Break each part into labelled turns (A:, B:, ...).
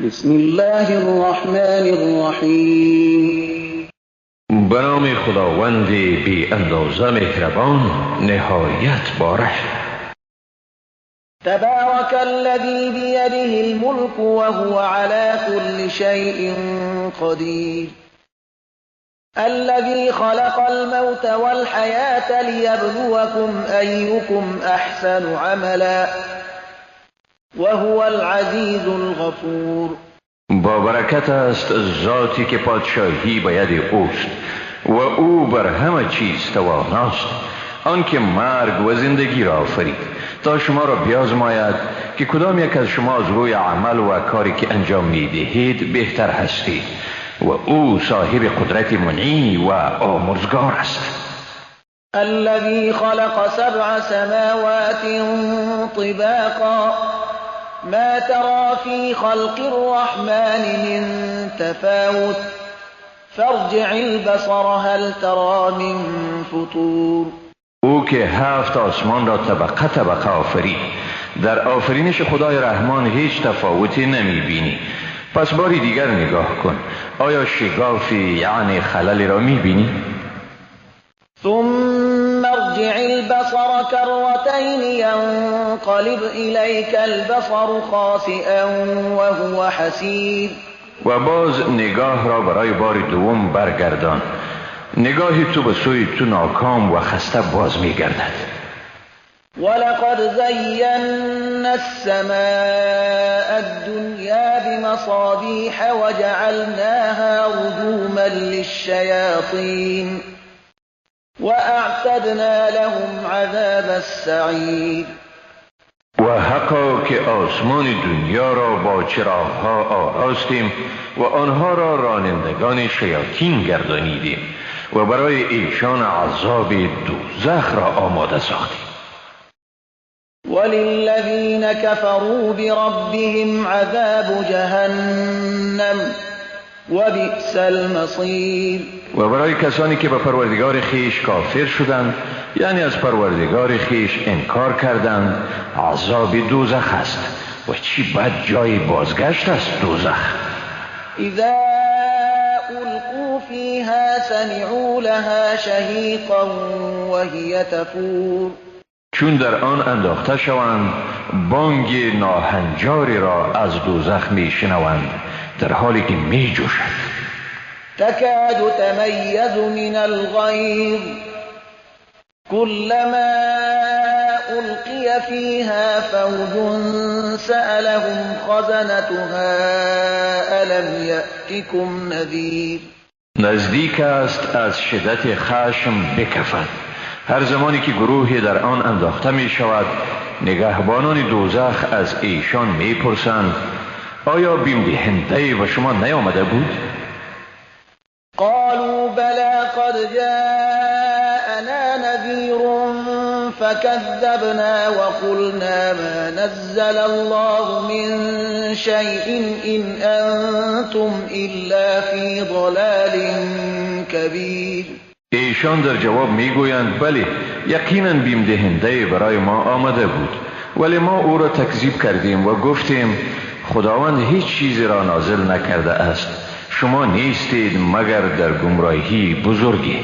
A: بسم الله الرحمن الرحیم.
B: به نام خداوند بی اندازه مهربان نهایت باره.
A: تبارك الذي بيده الملك وهو على كل شيء قدير الذي خلق الموت والحياة ليبلوكم أيكم أحسن عملا وهو العزيز الغفور.
B: با برکت است ذاتی که پادشاهی به ید اوست و او بر همه چیز تواناست، آنکه مرگ و زندگی را آفرید تا شما را بیازماید که کدام یک از شما از روی عمل و کاری که انجام میدهید بهتر هستید و او صاحب قدرت منعی و آمرزگار است.
A: الذي خلق 7 سماوات طباقا ما ترى في خلق الرحمن من تفاوت فارجع البصر هل ترى من فطور.
B: او که 7 آسمان را طبقه طبقه آفرید، در آفرینش خدای رحمان هیچ تفاوتی نمی بینی. پس باری دیگر نگاه کن، آیا شگافی یعنی خللی را می بینی؟
A: ثم ارجع البصر كرتين ينقلب إليك البصر خاسئا وهو حسير.
B: و باز نگاه را برای بار دوم برگردان، نگاهی تو به سوی تو ناکام و خسته باز می گردد.
A: ولقد زينا السماء الدنيا بمصابيح وجعلناها رجوما للشياطين وأعتدنا لهم عذاب السعير.
B: و حقا که آسمان دنیا را با چراغ‌ها آراستیم و آنها را رانندگان شیاطین گردانیدیم و برای ایشان عذاب دوزخ را آماده ساختیم.
A: وللذین كفروا بربهم عذاب جهنم وبئس المصیر.
B: و برای کسانی که به پروردگار خیش کافر شدند، یعنی از پروردگار خیش انکار کردند، عذاب دوزخ است و چی بد جای بازگشت است دوزخ.
A: اذا القوا فيها سمعوا لها شهيقا وهي تفور.
B: چون در آن انداخته شوند بانگ ناهنجاری را از دوزخ می شنوند در حالی که می جوشد.
A: تكاد تميز من الغيظ كلما ألقي فيها فوج سألهم خزنتها ألم يأتكم نذير.
B: نزدیک است از شدت خشم بکفد. هر زمانی که گروهی در آن انداخته می شود، نگهبانان دوزخ از ایشان می پرسند آیا بیم دهنده و شما نیامده بود؟
A: قالوا بلى قد جاءنا نذير فكذبنا وقلنا ما نزل الله من شيء إن أنتم إلا في ضلال كبير.
B: ایشان در جواب میگویند بله، یقینا بیم دهنده برای ما آمده بود، ولی ما او را تکذیب کردیم و گفتیم خداوند هیچ چیزی را نازل نکرده است، شما نیستید مگر در گمراهی بزرگی.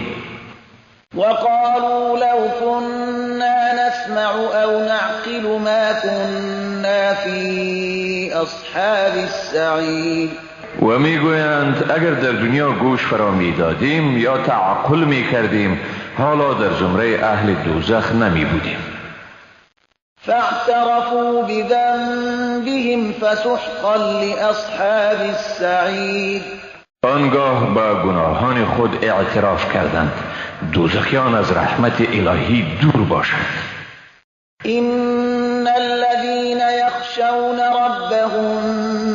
A: وقالوا لو كنا نسمع او نعقل ما كنا في اصحاب السعیر.
B: و میگویند اگر در دنیا گوش فرا میدادیم یا تعقل میکردیم حالا در زمره اهل دوزخ نمی بودیم.
A: فاعترفوا بذنبهم فسحقا لاصحاب السعیر.
B: آنگاه با گناهان خود اعتراف کردند، دوزخیان از رحمت الهی دور باشند.
A: ان الذين يخشون ربهم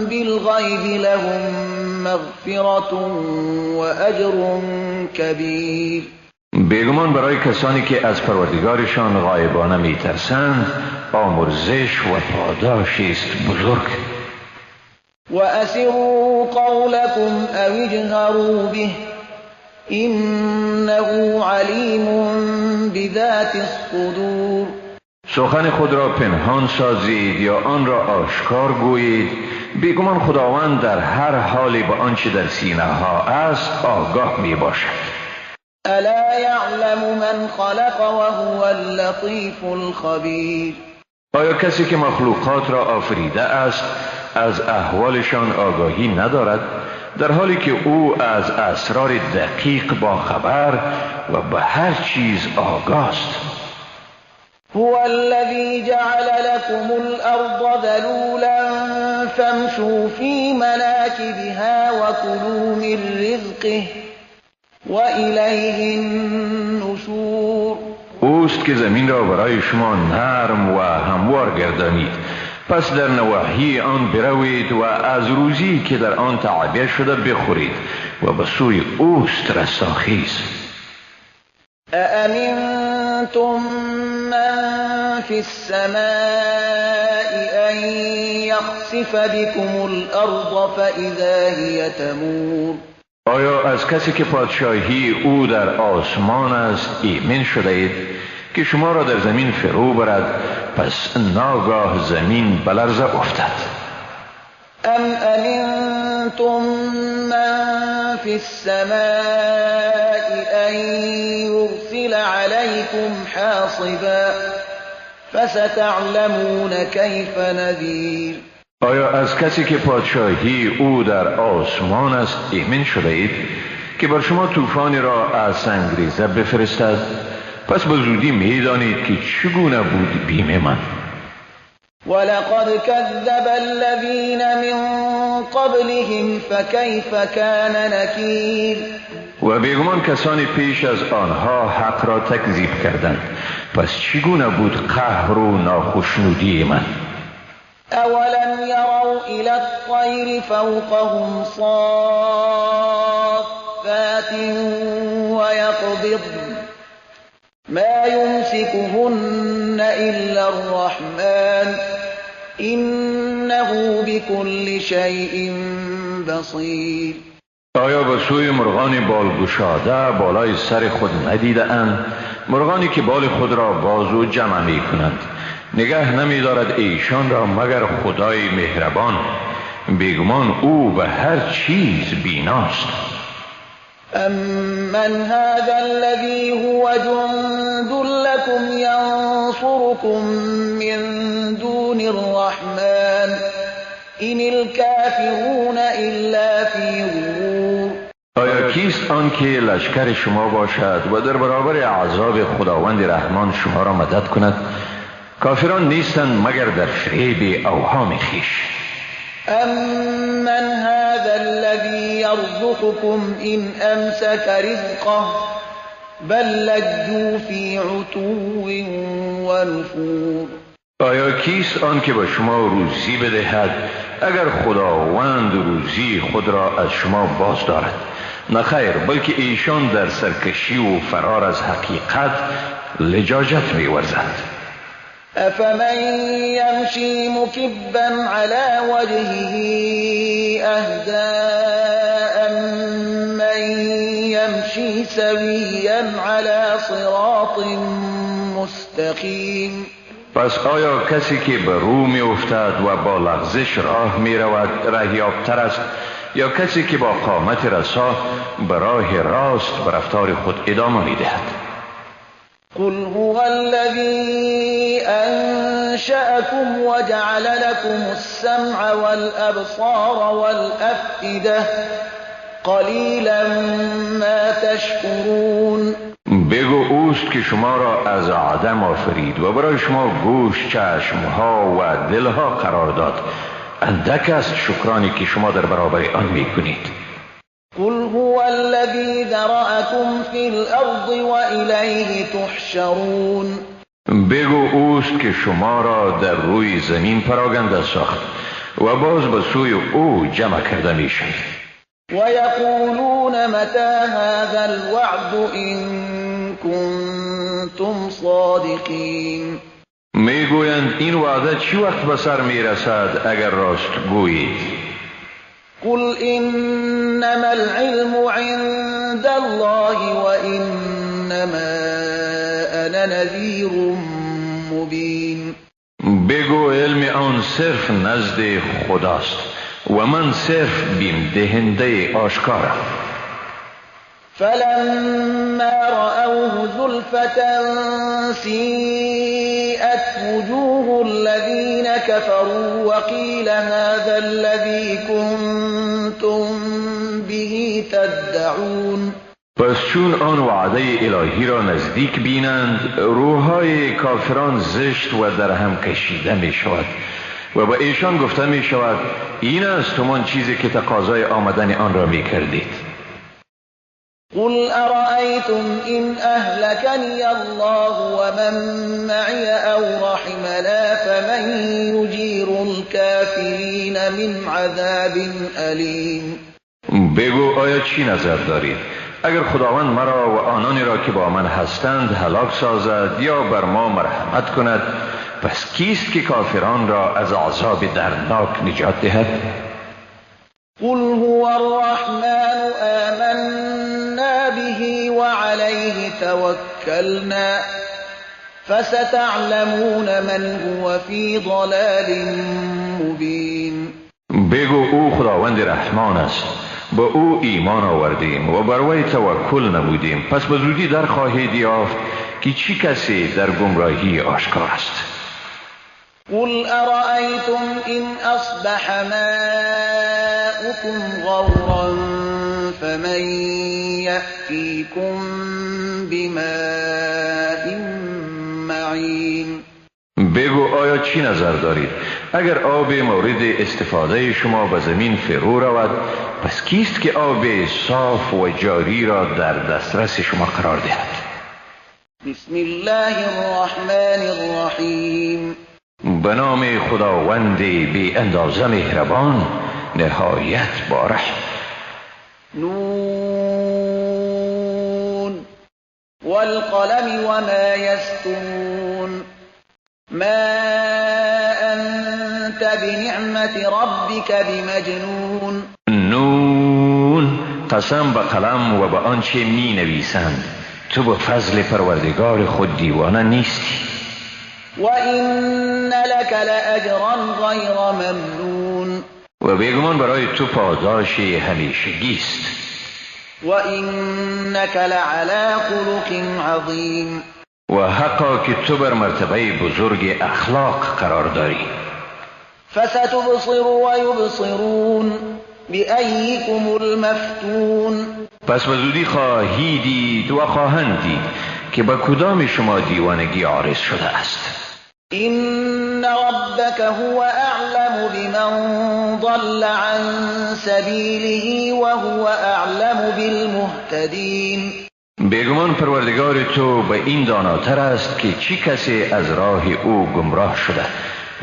A: بالغيب لهم مغفرة واجر كبير.
B: بیگمان برای کسانی که از پروردگارشان غایبانه میترسند آمرزش و پاداشی است بزرگ.
A: واسروا قولكم او اجهروا به انه علیم بذات الصدور.
B: سخن خود را پنهان سازید یا آن را آشکار گویید، بیگمان خداوند در هر حالی به آنچه در سینه ها است آگاه می باشد.
A: ألا يعلم من خلق وهو اللطيف الخبير.
B: آیا کسی که مخلوقات را آفریده است از احوالشان آگاهی ندارد، در حالی که او از اسرار دقیق با خبر و به هر چیز آگاه است؟
A: هو الذي جعل لكم الأرض ذلولا فامشوا في مناكبها وكلوا من رزقه وإلیه النشور.
B: اوست که زمین را برای شما نرم و هموار گردانید، پس در نواحی آن بروید و از روزی که در آن تعبیه شده بخورید و به سوی اوست رستاخیز.
A: أأمنتم من في السماء أن يخسف بكم الأرض فإذا هي تمور.
B: آیا از کسی که پادشاهی او در آسمان است ایمن شده اید که شما را در زمین فرو برد پس ناگاه زمین بلرزه افتد؟
A: ام امنتم من في السماء ان يرسل عليكم حاصبا فستعلمون كيف نذير.
B: آیا از کسی که پادشاهی او در آسمان است ایمن شده اید که بر شما طوفانی را از سنگریزه بفرستد؟ پس به زودی میدانید که چگونه بود بیم من.
A: ولقد كذب الذين من قبلهم فكيف كان نكير.
B: و بیگمان کسانی پیش از آنها حق را تکذیب کردند، پس چگونه بود قهر و ناخشنودی من.
A: أولم يروا إلى الطير فوقهم صافات ويقبضن ما يمسكهن إلا الرحمن إنه بكل شيء بصير.
B: آیا به سوی مرغان بالگشاده بالای سر خود ندیده اند؟ مرغانی که بال خود را باز و جمع می کنند، نگه نمی دارد ایشان را مگر خدای مهربان، بیگمان او به هر چیز بیناست.
A: أَمَّنْ هَذَا الَّذِي هُوَ جُندٌ لَّكُمْ يَنصُرُكُم مِّن دُونِ الرَّحْمَٰنِ إِنِ الْكَافِرُونَ إِلَّا فِي غُرُورٍ.
B: آیا کیست آن که لشکر شما باشد و در برابر عذاب خداوند رحمان شما را مدد کند؟ کافران نیستند مگر در فریب اوهام خویش.
A: أَمَّنْ هَذَا الَّذِي يَرْزُقُكُمْ إِنْ أَمْسَكَ رِزْقَهُ بَل لَّجُّوا فِي عُتُوٍّ وَنُفُورٍ.
B: آیا کیست آن که به شما روزی بدهد اگر خداوند روزی خود را از شما باز دارد؟ نه خیر، بلکه ایشان در سرکشی و فرار از حقیقت لجاجت می‌ورزند.
A: أفمن يمشي مكبا على وجهه أهدى من يمشي سويا على صراط مستقيم.
B: پس آیا کسی که به رو می افتد و با لغزش راه می رود راهیابتر است یا کسی که با قامت رسا به راه راست به رفتار خود ادامه می دهد؟
A: قل هو الذي أنشأكم وجعل لكم السمع والأبصار والأفئدة قلیلا ما تشکرون.
B: بگو اوست که شما را از عدم آفرید و برای شما گوش، چشمها و دلها قرار داد. اندک است شکرانی که شما در برابر آن میکنید.
A: قل هو الذي ذرأكم في الأرض وإليه تحشرون.
B: بگو اوست که شما را در روی زمین پراگنده ساخت و باز به سوی او جمع کرده میشد.
A: ويقولون متى هذا الوعد إن كنتم صادقين.
B: میگویند این وعده چی وقت به سر میرسد اگر راست گویید؟
A: قل إنما العلم عند الله وإنما أنا نذير مبين.
B: بگو علم آن صرف نزد خداست و من صرف بیم دهنده آشکارم.
A: فلما رأوه زلفة سیئت وجوه الذین كفروا وقیل هذا الذی کنتم به تدعون.
B: پس چون آن وعده الهی را نزدیک بینند، روحهای کافران زشت و در هم کشیده می شود و به ایشان گفته می شود این است همان چیزی که تقاضای آمدن آن را می کردید.
A: قل أرأيتم إن أهلكني الله ومن معي أو رحمنا فمن يجير الكافرين من عذاب أليم.
B: بگو آیا چی نظر دارید؟ اگر خداوند مرا و آنانی را که با من هستند هلاک سازد یا بر ما مرحمت کند، پس کیست که کافران را از عذاب دردناک نجات دهد؟
A: قل هو الرحمن آمنا به وعليه توكلنا فستعلمون من هو في ضلال مبين.
B: بگو او خداوند رحمان است، با او ایمان آوردیم و بر وی توکل نمودیم، پس به زودی در خواهید یافت که چی کسی در گمراهی آشکار است.
A: قل أرأيتم إن أصبح ماؤكم غورا فمن يأتيكم بماء معين.
B: بگو آیا چی نظر دارید؟ اگر آب مورد استفاده شما به زمین فرو رود، پس کیست که آب صاف و جاری را در دسترس شما قرار دهد؟
A: بسم الله الرحمن الرحیم.
B: به نام خداوند بی اندازه مهربان، نهایت با رحم.
A: نون والقلم وما يسطرون ما أنت بنعمة ربك بمجنون.
B: نون، قسم به قلم و به آنچه می نویسند، تو به فضل پروردگار خود دیوانه نیستی.
A: وَإِنَّ لَكَ لَأَجْرًا غَيْرَ مَمْنُونٍ.
B: و بیگمان برای تو پاداش همیشگی است.
A: وَإِنَّكَ لَعَلَى خُلُقٍ عَظِيمٍ.
B: و حقا که تو بر مرتبه بزرگ اخلاق قرار داری.
A: فَسَتُبْصِرُ وَيُبْصِرُونَ بِأَيِّكُمُ الْمَفْتُونُ.
B: پس به زودی خواهی دید و خواهند دید که به کدام شما دیوانگی عارض شده است.
A: إن ربك هو أعلم بمن ضل عن سبيله وهو أعلم بالمهتدين.
B: بیگمان پروردگار تو به این داناتر است که چی کسی از راه او گمراه شده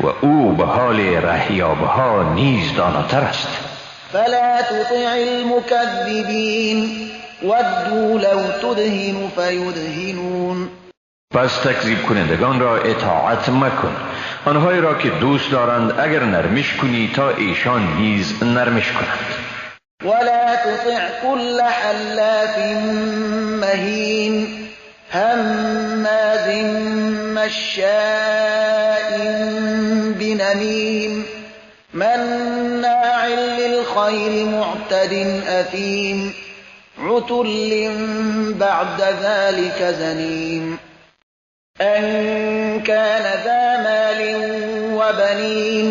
B: و او به حال رهیابها نیز داناتر است.
A: فلا تطع المكذبين ودوا لو تدهن فيدهنون.
B: پس تکذیب کنندگان را اطاعت مکن، آنهایی را که دوست دارند اگر نرمش کنی تا ایشان نیز نرمش کنند.
A: ولا تطع كل حلاف مهين هماز مشاء بنميم مناع للخير معتد أثيم عتل بعد ذلك زنيم أن كان ذا مال وبنين.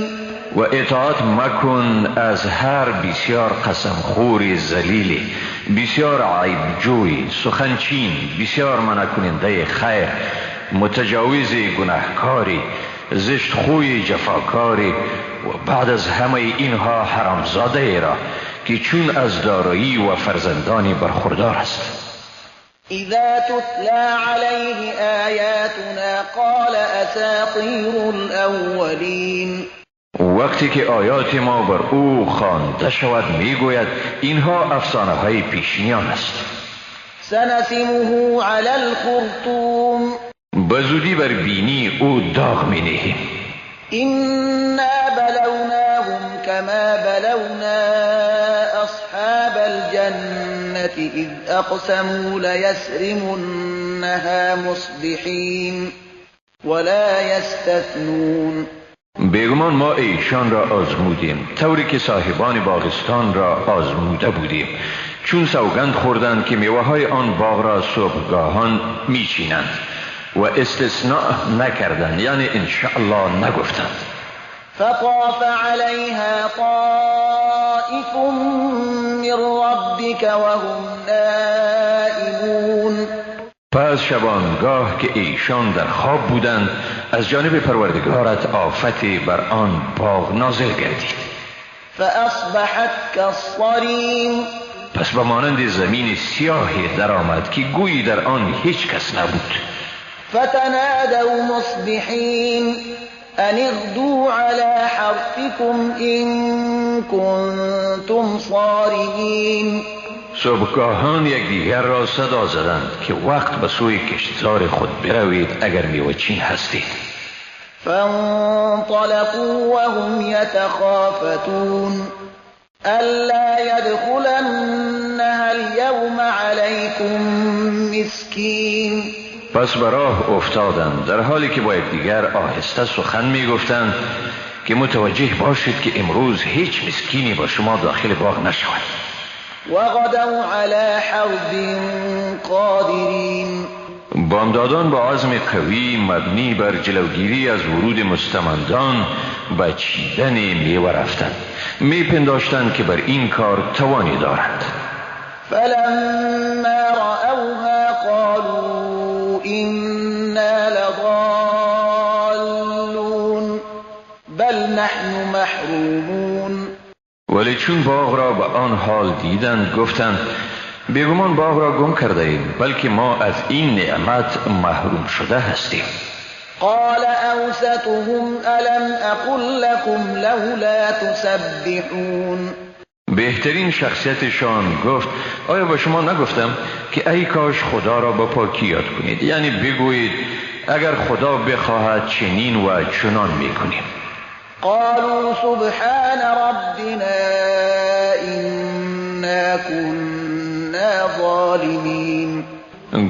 B: و اطاعت مکن از هر بسیار قسمخور ذلیلی، بسیار عیبجوی، سخنچین، بسیار منع کننده خیر، متجاوز گناهکاری، زشت خوی جفاکاری و بعد از همه اینها حرامزاده را که چون از دارایی و فرزندانی برخوردار است.
A: إذا تتلى عليه آياتنا قال أساطير الأولين.
B: وقتی که آیات ما بر او خوانده شود میگوید اینها افسانه های پیشینیان است.
A: سنسمه على الخرطوم.
B: بزودی بر بینی او داغ می نهیم.
A: إنا بلوناهم كما بلونا أصحاب الجنة إذ أقسموا ليسرمنها مصبحين ولا يستثنون.
B: بیگمان ما ایشان را آزمودیم طوری که صاحبان باغستان را آزموده بودیم، چون سوگند خوردند که میوه‌های آن باغ را صبحگاهان میچینند و استثناء نکردند، یعنی انشاءالله نگفتند.
A: فطاف عليها طائف من ربك وهم نائمون.
B: پس شبانگاه که ایشان در خواب بودند از جانب پروردگارت آفتی بر آن باغ نازل گردید.
A: فاصبحت كالصريم.
B: پس به مانند زمین سیاهی در آمد که گویی در آن هیچ کس نبود.
A: فتنادوا مصبحين ان اغدوا على حرثكم ان كنتم صارمين.
B: صبحگاهان یکدیگر را صدا زدند که وقت به سوی کشتزار خود بروید اگر میوه‌چین هستید.
A: فانطلقوا وهم يتخافتون ألا يدخلنها اليوم عليكم مسكين.
B: پس به راه افتادند در حالی که با یکدیگر آهسته سخن میگفتند که متوجه باشید که امروز هیچ مسکینی با شما داخل باغ نشود.
A: وغدوا على حرد قادرين.
B: بامدادان با عزم قوی مبنی بر جلوگیری از ورود مستمندان به چیدن میوه رفتند، میپنداشتند که بر این کار توانی دارند.
A: فلما رأوها قالوا إنا لضالون بل نحن محرومون.
B: ولی چون باغ را به آن حال دیدند گفتند بیگمان باغ را گم کرده ایم، بلکه ما از این نعمت محروم شده هستیم.
A: قال اوسطهم الم اقل لكم لولا تسبحون.
B: بهترین شخصیتشان گفت آیا با شما نگفتم که ای کاش خدا را با پاکی یاد کنید، یعنی بگویید اگر خدا بخواهد چنین و چنان میکنیم.
A: قالوا سبحان ربنا إنا كنا ظالمين.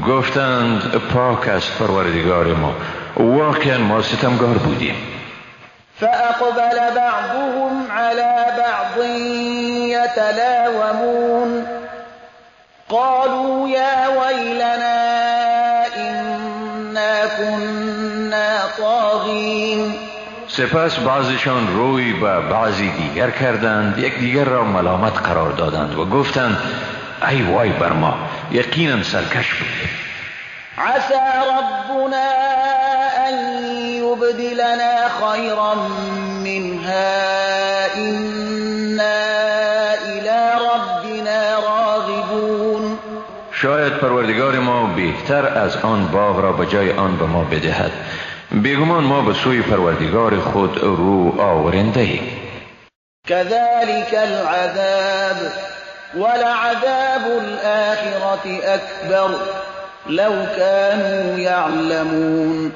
B: گفتند پاک است پروردگار ما، واقعا ما ستمگار بودیم.
A: فأقبل بعضهم على بعض يتلاومون قالوا يا ويلنا إنا كنا طاغين.
B: سپس بعضشان روی به بعضی دیگر کردند، یک دیگر را ملامت قرار دادند و گفتند ای وای بر ما، یقینا سرکش بودیم.
A: عسى ربنا أن يبدلنا خيرا منها إنا إلى ربنا راغبون.
B: شاید پروردگار ما بهتر از آن باغ را به جای آن به ما بدهد، بیگمان ما به سوی پروردگار خود رو آورنده ایم.
A: كذلك العذاب ولعذاب الآخرة أكبر لو كانوا يعلمون.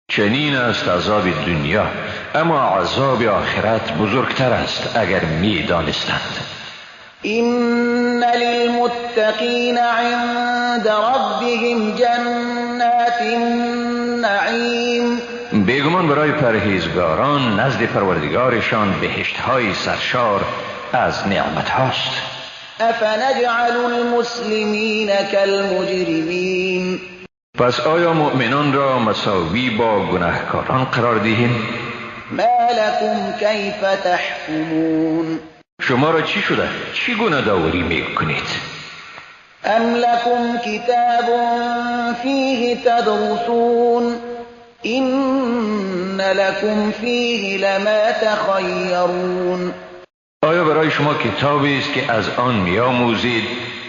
B: چنین است عذاب دنیا، اما عذاب آخرت بزرگتر است اگر می دانستند.
A: إن للمتقين عند ربهم جنات النعيم.
B: بیگمان برای پرهیزگاران نزد پروردگارشان بهشت‌های سرشار از نعمت هاست.
A: أفنجعل المسلمين كالمجرمين.
B: پس آیا مؤمنان را مساوی با گناهکاران قرار دهیم؟
A: ما لكم كيف تحكمون.
B: شما را چی شده؟ چی گناه داوری میکنید؟
A: ام لكم كتاب فيه تدرسون إن لكم فيه لما تخيرون.
B: آیا برای شما کتابی است که از آن میآموزید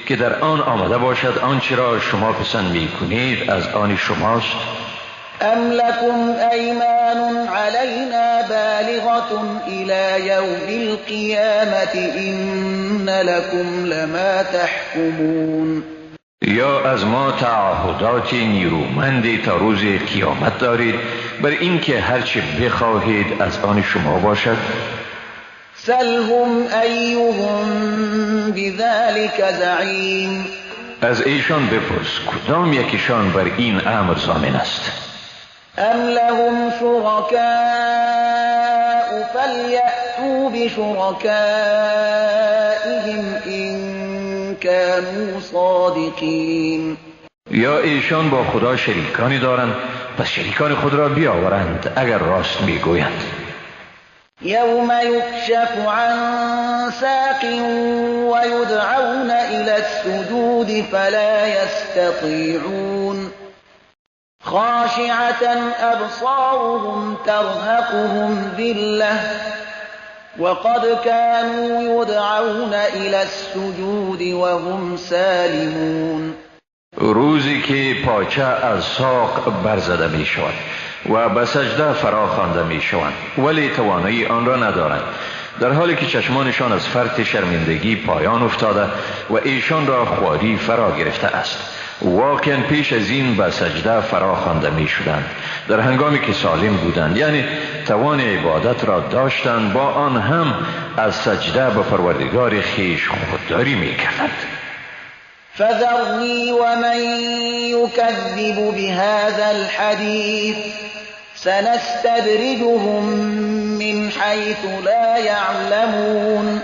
B: که در آن آمده باشد آنچه را شما پسند میکنید از آن شماست؟
A: ام لكم أيمان علينا بالغة إلى يوم القيامة إن لكم لما تحكمون.
B: یا از ما تعهدات نیرومندی تا روز قیامت دارید بر اینکه هرچه بخواهید از آن شما باشد؟
A: سلهم أيهم بذلك زعيم.
B: از ایشان بپرس کدام یکیشان بر این امر ضامن است؟
A: ام لهم شركاء فليأتوا بشركائهم إن كانوا صادقین.
B: یا ایشان با خدا شریکانی دارند، پس شریکان خود را بیاورند اگر راست میگویند.
A: یوم یکشف عن ساق ویدعون إلی السجود فلا یستطیعون خاشعة أبصارهم ترهقهم ذلة وقد كانوا يدعون إلى السجود وهم سالمون.
B: روزی که پاچه از ساق برزده می شود و به سجده فرا خوانده می شوند ولی توانایی آن را ندارند، در حالی که چشمانشان از فرط شرمندگی پایان افتاده و ایشان را خواری فرا گرفته است. واقعا پیش از این به سجده فرا خوانده می شدند در هنگامی که سالم بودند، یعنی توان عبادت را داشتند، با آن هم از سجده به پروردگار خیش خودداری می کردند.
A: فذرني ومن يكذب بهذا الحديث سنستدرجهم من حيث لا يعلمون.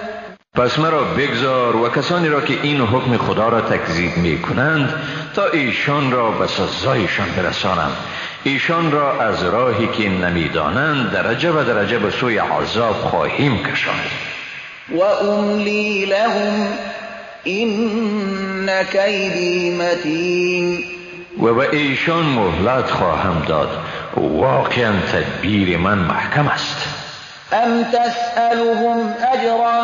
B: پس مرا بگذار و کسانی را که این حکم خدا را تکذیب می کنند تا ایشان را به سزایشان برسانم. ایشان را از راهی که نمی دانند درجه و درجه به سوی عذاب خواهیم کشاند.
A: و املی لهم این کیدی متین.
B: و به ایشان مهلت خواهم داد، واقعا تدبیر من محکم است.
A: ام تسألهم اجرا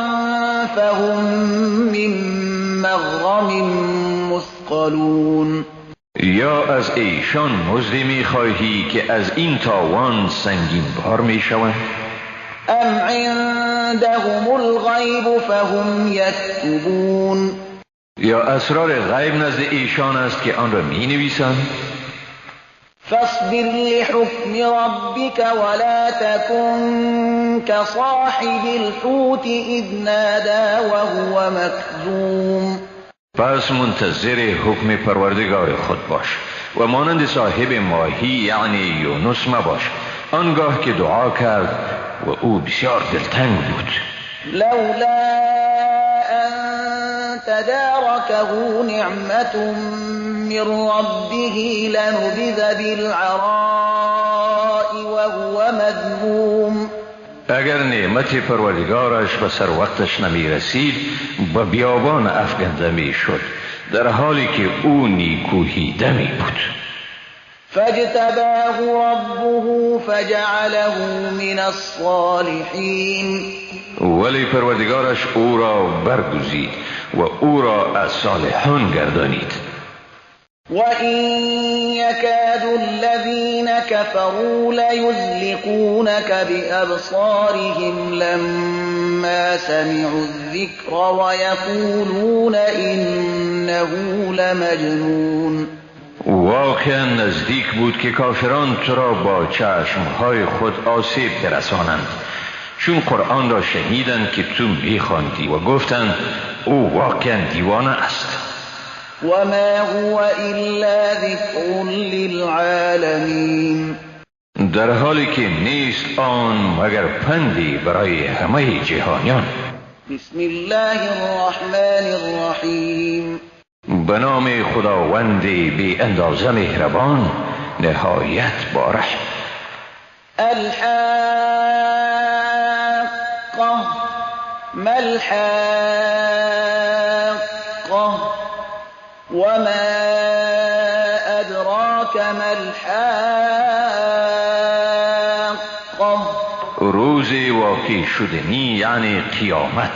A: فهم من مغرم مثقلون.
B: یا از ایشان مزدی می خواهی که از این تاوان سنگین بار می شوند؟
A: ام عندهم الغیب فهم یکتبون.
B: یا اسرار غیب نزد ایشان است که آن را می نویسند؟
A: فاصبر لحكم ربك ولا تكن كصاحب الحوت إذ نادى وهو مكذوم.
B: پس منتظر حکم پروردگار خود باش و مانند صاحب ماهی یعنی یونس مباش آنگاه که دعا کرد و او بسیار دلتنگ بود.
A: لولا ان تداركه نعمة من ربه لنبذ بالعراء وهو مذموم.
B: اگر نعمت پروردگارش به سر وقتش نمی رسید به بیابان افکنده می شد در حالی که او نیکوهیده می بود.
A: فاجتباه ربه فجعله من الصالحین.
B: ولی پروردگارش او را برگزید و او را از صالحان گردانید.
A: وَإِن يَكَادُ الَّذِينَ كَفَرُوا لَيُزْلِقُونَكَ بِأَبْصَارِهِمْ لَمَّا سَمِعُوا الذِّكْرَ وَيَقُولُونَ إِنَّهُ لَمَجْنُونٌ.
B: واقعا نزدیک بود که کافران تو را با چشمهای خود آسیب برسانند، چون قرآن را شنیدند که تو می‌خواندی و گفتند او واقعا دیوانه است.
A: وما هو إلا ذكر للعالمين.
B: در حالی که نیست آن مگر پندی برای همه جهانیان.
A: بسم الله الرحمن الرحیم.
B: به نام خداوند بی اندازه مهربان نهایت با رحم.
A: الحاقة ما الحاقة وما أدراك ما الحاقة.
B: روزی واقع شدنی یعنی قیامت.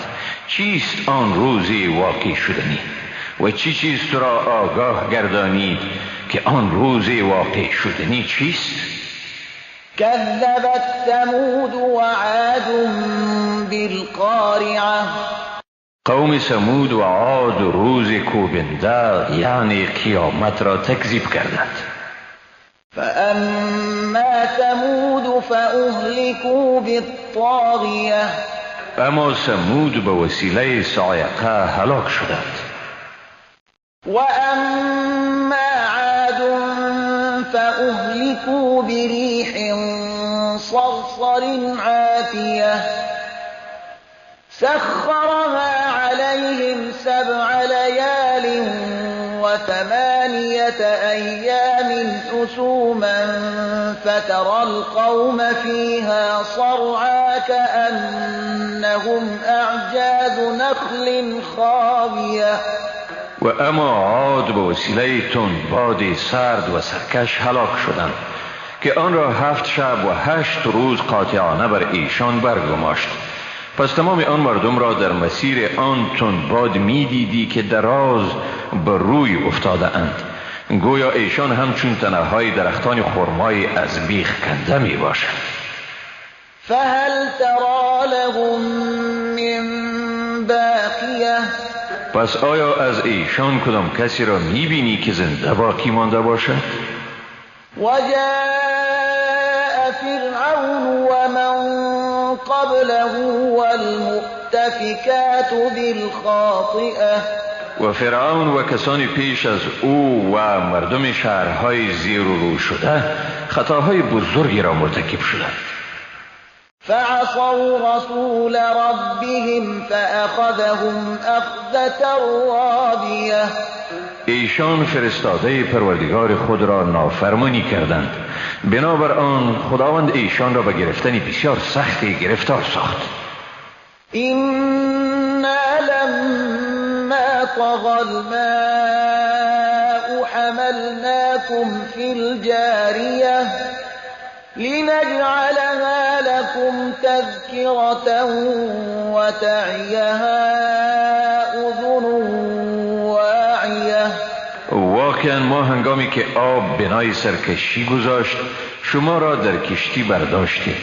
B: چیست آن روزی واقع شدنی و چی چیز تو را آگاه گردانید که آن روزی واقع شدنی چیست؟
A: كذبت ثمود وعاد بالقارعة.
B: قوم ثمود و عاد روز کوبنده یعنی قیامت را تکذیب کردند.
A: فأما ثمود فأهلكوا بالطاغية.
B: اما ثمود به وسیله صاعقه هلاک شدند.
A: وأما عاد فأهلكوا بريح صرصر عاتية سخرها عليهم 7 ليال و8 أيام حسوما فترى القوم فيها صرعى كأنهم أعجاز نخل خاوية.
B: و اما عاد به وسیله تندباد سرد و سرکش هلاک شدند که آن را 7 شب و 8 روز قاطعانه بر ایشان برگماشت. پس تمام آن مردم را در مسیر آن تندباد می دیدی که دراز بر روی افتاده اند، گویا ایشان همچون تنه های درختان خرمای از بیخ کنده می باشند.
A: فهل ترى لهم من باقیه،
B: پس آیا از ایشان کدام کسی را می بینی که زنده باقی مانده باشد؟
A: وجاء فرعون ومن قبله والمؤتفكات بالخاطئه،
B: و فرعون و کسانی پیش از او و مردم شهرهای زیر و رو شده خطاهای بزرگی را مرتکب شدند.
A: فعصوا رسول ربهم فأخذهم أخذة رابية،
B: ایشان فرستاده پروردگار خود را نافرمانی کردند، بنابر آن خداوند ایشان را به گرفتن بسیار سختی گرفتار ساخت.
A: إنا لما طغى الماء حملناكم في الجارية لنجعلها لكم تذكرة وتعيها أذن واعية.
B: واقعا ما هنگامی که آب بنای سرکشی گذاشت شما را در کشتی برداشتیم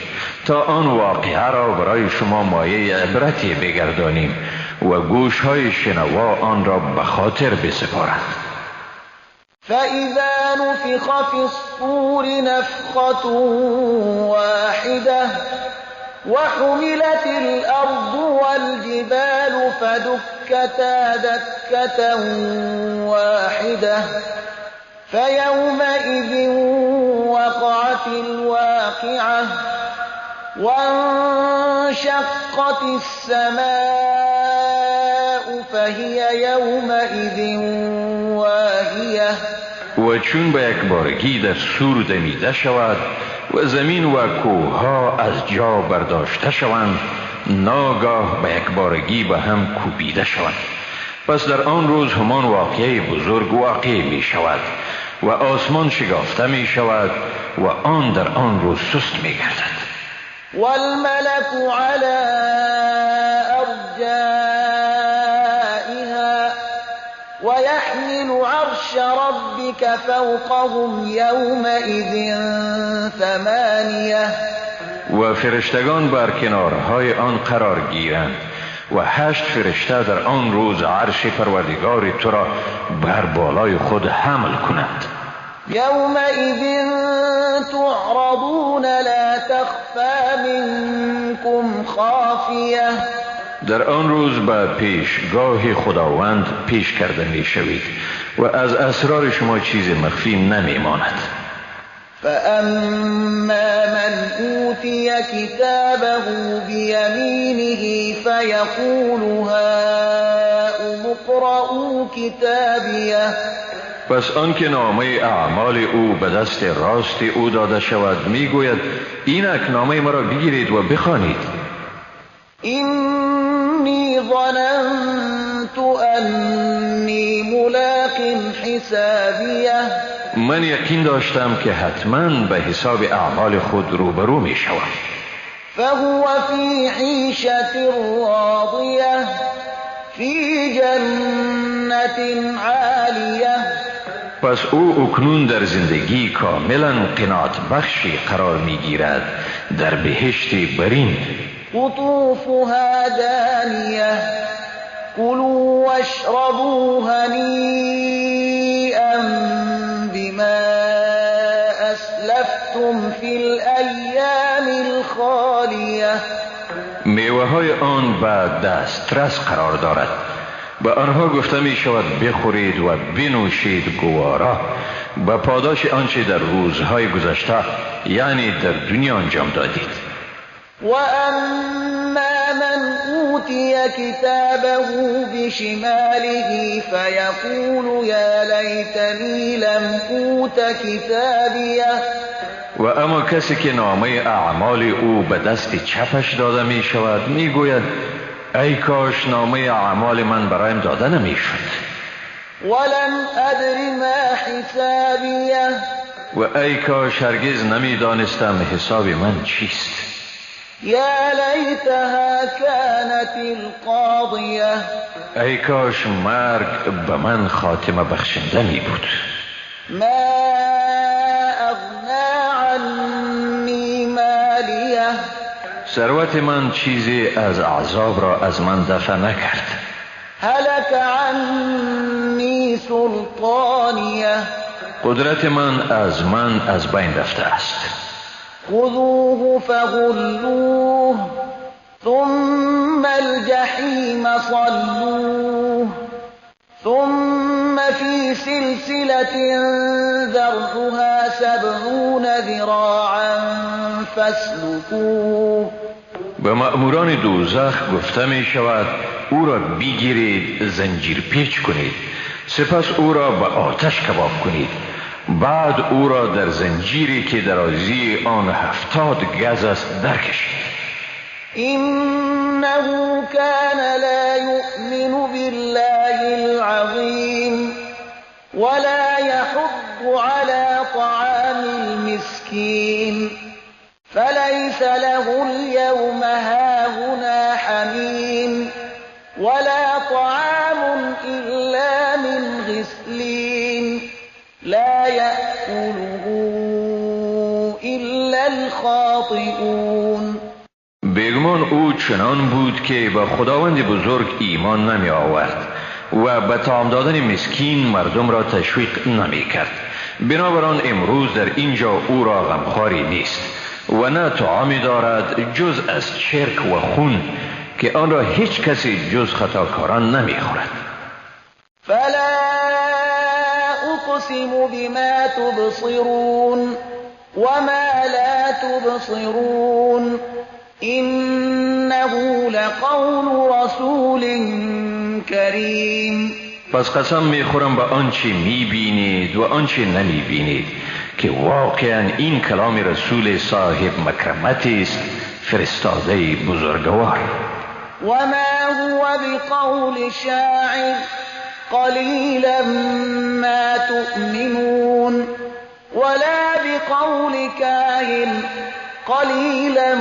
B: تا آن واقعه را برای شما مایه عبرتی بگردانیم و گوشهای شنوا آن را به خاطر بسپارند.
A: فإذا نفخ في الصور نفخة واحدة وحملت الأرض والجبال فدكتا دكة واحدة فيومئذ وقعت الواقعة وانشقت السماء فهي يومئذ واهية.
B: و چون به یک بارگی در سور دمیده شود و زمین و کوهها از جا برداشته شوند ناگاه به یک بارگی به هم کوبیده شوند، پس در آن روز همان واقعه بزرگ واقع می شود و آسمان شکافته می شود و آن در آن روز سست می گردد.
A: والملك على أرجائها ويحمل عرش ربك فوقهم يومئذ 8.
B: و فرشتگان بر کنارهای آن قرار گیرند و 8 فرشته در آن روز عرش پروردگار تو را بر بالای خود حمل کنند.
A: يومئذ تعرضون لا تخفى منكم خافية.
B: در آن روز به پیشگاه خداوند پیش کرده می شوید و از اسرار شما چیز مخفی نمی ماند.
A: فأما من أوتي كتابه بيمينه فيقول هاؤم اقرءوا كتابيه.
B: پس آنکه نامه اعمال او به دست راست او داده شود میگوید اینک نامه مرا بگیرید و بخوانید.
A: اینی ظننت انی ملاق حسابیه.
B: من یقین داشتم که حتما به حساب اعمال خود روبرو می شوم.
A: فهو فی عیشة راضیه فی جنت عالیه.
B: پس او اکنون در زندگی کاملا قناعت بخشی قرار می گیرد در بهشتی برین.
A: قطوفها دانیه کلوا واشربوا هنیئا بما اسلفتم فی الایام الخالیه.
B: میوه های آن به دسترس قرار دارد، به آنها گفته می شود بخورید و بنوشید گوارا به پاداش آنچه در روزهای گذشته یعنی در دنیا انجام دادید.
A: وأما من أوتي كتابه بشماله فيقول يا ليتني لم أوت كتابيه.
B: و اما کسی که نامه اعمال او به دست چپش داده می شود می گوید ای کاش نامه اعمال من برایم داده نمی شد.
A: ولم أدر ما حسابيه.
B: و ای کاش هرگز نمی دانستم حساب من چیست.
A: يا ليتها كانت القاضية.
B: ای کاش مرگ به من خاتمه بخشنده می بود.
A: ما أغنى عني ماليه.
B: ثروت من چیزی از عذاب را از من دفع نکرد.
A: هلك عني سلطانيه.
B: قدرت من از بین رفته است.
A: خذوه فغلوه ثم الجحیم صلوه ثم في سلسلة ذرعها 70 ذراعا فاسلكوه.
B: به مأموران دوزخ گفته می شود او را بگیرید، زنجیر پیچ کنید، سپس او را به آتش کباب کنید، بعد او را در زنجیری که درازی آن 70 گز است درکشید.
A: إنه كان لا يؤمن بالله العظيم ولا يحض على طعام المسكين فليس له اليوم هاهنا حميم ولا طعام إلا من غسلين لا يأكله إلا الخاطئون.
B: بیگمان او چنان بود که به خداوند بزرگ ایمان نمی آورد و به طعام دادن مسکین مردم را تشویق نمی کرد. بنابراین امروز در اینجا او را غمخواری نیست و نه طعامی دارد جز از چرک و خون که آن را هیچ کسی جز خطاکاران نمی خورد.
A: فلا أقسم بما تبصرون وما لا تبصرون إنه لقول رسول کریم.
B: پس قسم می خورم به آنچه می بینید و آنچه نمی بینید که واقعا این کلام رسول صاحب مکرمت است، فرستاده بزرگوار.
A: وما هو بقول شاعر قلیلا ما تؤمنون ولا بقول کاهن قلیلا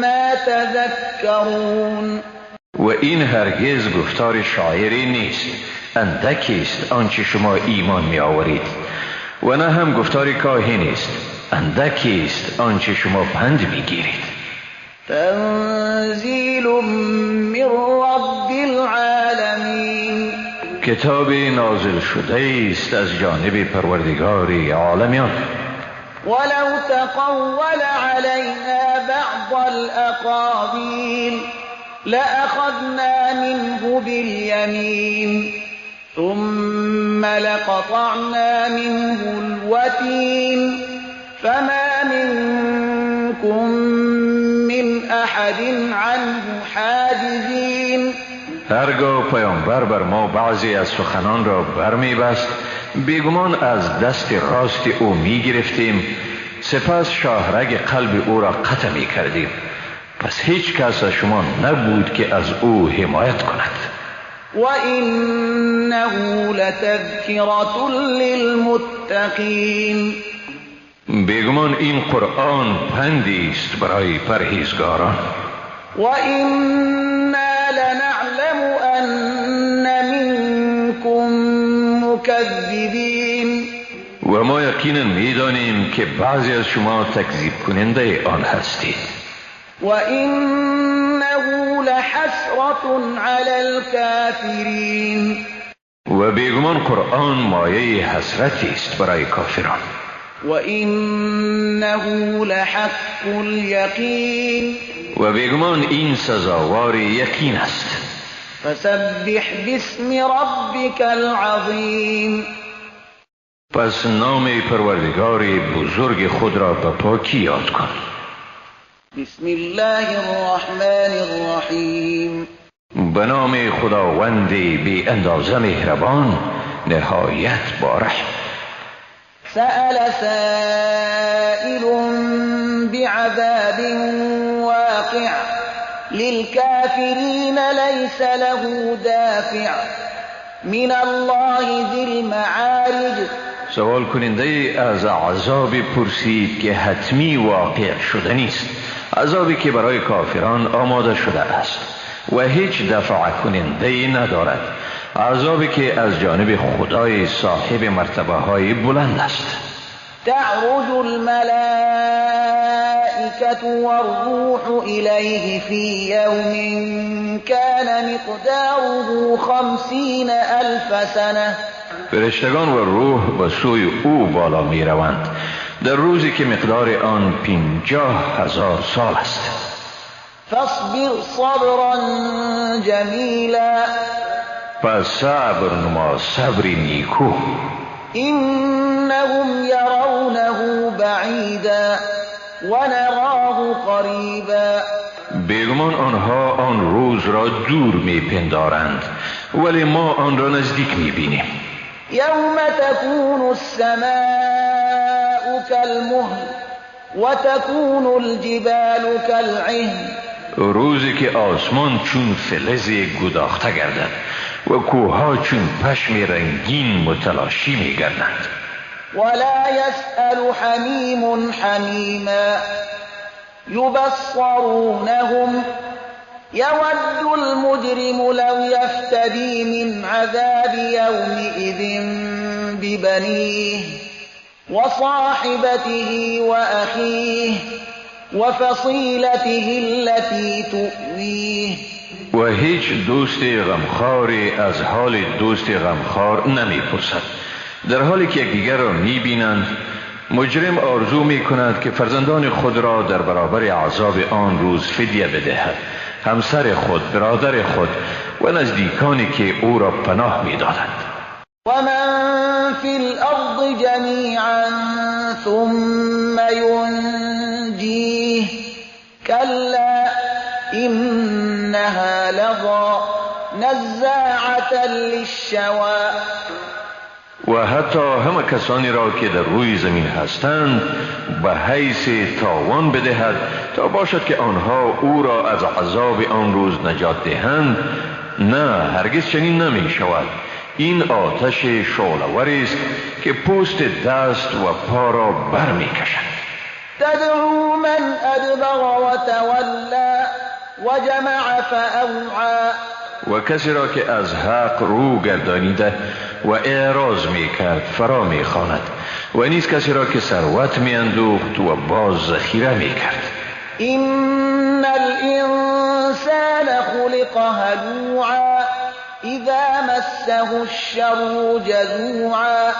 A: ما تذکرون.
B: و این هرگز گفتار شاعری نیست، اندکی است آنچه شما ایمان می آورید، و نه هم گفتار کاهن است، اندکی است آنچه شما پند می گیرید.
A: تنزیل من رب العالمین.
B: کتاب نازل شده است از جانب پروردگار عالمیان.
A: ولو تقول علينا بعض الأقاويل لأخذنا منه باليمين ثم لقطعنا منه الوتين فما منكم من أحد عنه حاجزين.
B: هرگاه پیامبر بر ما بعضی از سخنان را برمی بست بیگمان از دست راست او می گرفتیم، سپس شاهرگ قلب او را قطع می کردیم، پس هیچ کس از شما نبود که از او حمایت کند.
A: و انه لتذکرة للمتقین.
B: بیگمان این قرآن پندی است برای پرهیزگاران.
A: و انا لنعلم ان منکم مکذبین.
B: و ما یقینا می‌دانیم که بعضی از شما تکذیب کننده آن هستید.
A: و انه لحسرة علی الکافرین.
B: و بیگمان قرآن مایه حسرتی است برای کافران.
A: و انه لحق الیقین.
B: و بیگمان این سزاوار یقین است.
A: فسبح باسم ربک العظیم.
B: پس نام پروردگار بزرگ خود را به پاکی یاد کن.
A: بسم الله الرحمن الرحیم.
B: به نام خداوند بی اندازه مهربان، نهایت با رحم.
A: سأل سائل بعذاب واقع للكافرين ليس له دافع من الله ذي المعارج.
B: سوال کننده از عذاب پرسید که حتمی واقع شده نیست، عذابی که برای کافران آماده شده است و هیچ دفع کننده ندارد، عذابی که از جانب خدای صاحب مرتبه های بلند است.
A: تعرج الملائكة والروح إليه في يوم كان مقداره 50,000 سنة.
B: فرشتگان و روح به سوی او بالا می روند در روزی که مقدار آن 50,000 سال است.
A: فاصبر صبرا جمیلا.
B: پس صبر نما صبری نیکو.
A: إنهم يرونه بعيدا ونراه قریبا.
B: بیگمان آنها آن روز را دور می پندارند ولی ما آن را نزدیک می بینیم.
A: یوم تكون السماء كالمهل وتكون الجبال كالعهن.
B: روزی که آسمان چون فلز گداخته گردد و کوهها چون پشم رنگین متلاشی می گردند.
A: ولا يسأل حمیم حمیما يبصرونهم يود المجرم لو يفتدي من عذاب يومئذ ببنيه وصاحبته وأخيه وفصيلته التي تؤويه.
B: و هیچ دوست غمخواری از حال دوست غمخوار نمی پرسد. در حالی که یکدیگر را می بینند، مجرم آرزو می کند که فرزندان خود را در برابر عذاب آن روز فدیه بدهد، همسر خود، برادر خود و نزدیکانی که او را پناه می دادند.
A: و من فی الارض جمیعا ثم ینجیه کلا إنها لظى نزاعة للشوى.
B: و حتی همه کسانی را که در روی زمین هستند به حیث تاوان بدهد تا باشد که آنها او را از عذاب آن روز نجات دهند. نه، هرگز چنین نمی شود. این آتش شعله‌ور است که پوست دست و پا را بر می کشد.
A: تدعو من ادبر و تولا وجمع فأوعى.
B: و کسی را که از حق رو گردانیده و اعراض می کرد فرا می خواند و نیز کسی را که ثروت می اندوخت و باز ذخیره می کرد.
A: این الانسان خلق هلوعا اذا مسه الشر جزوعا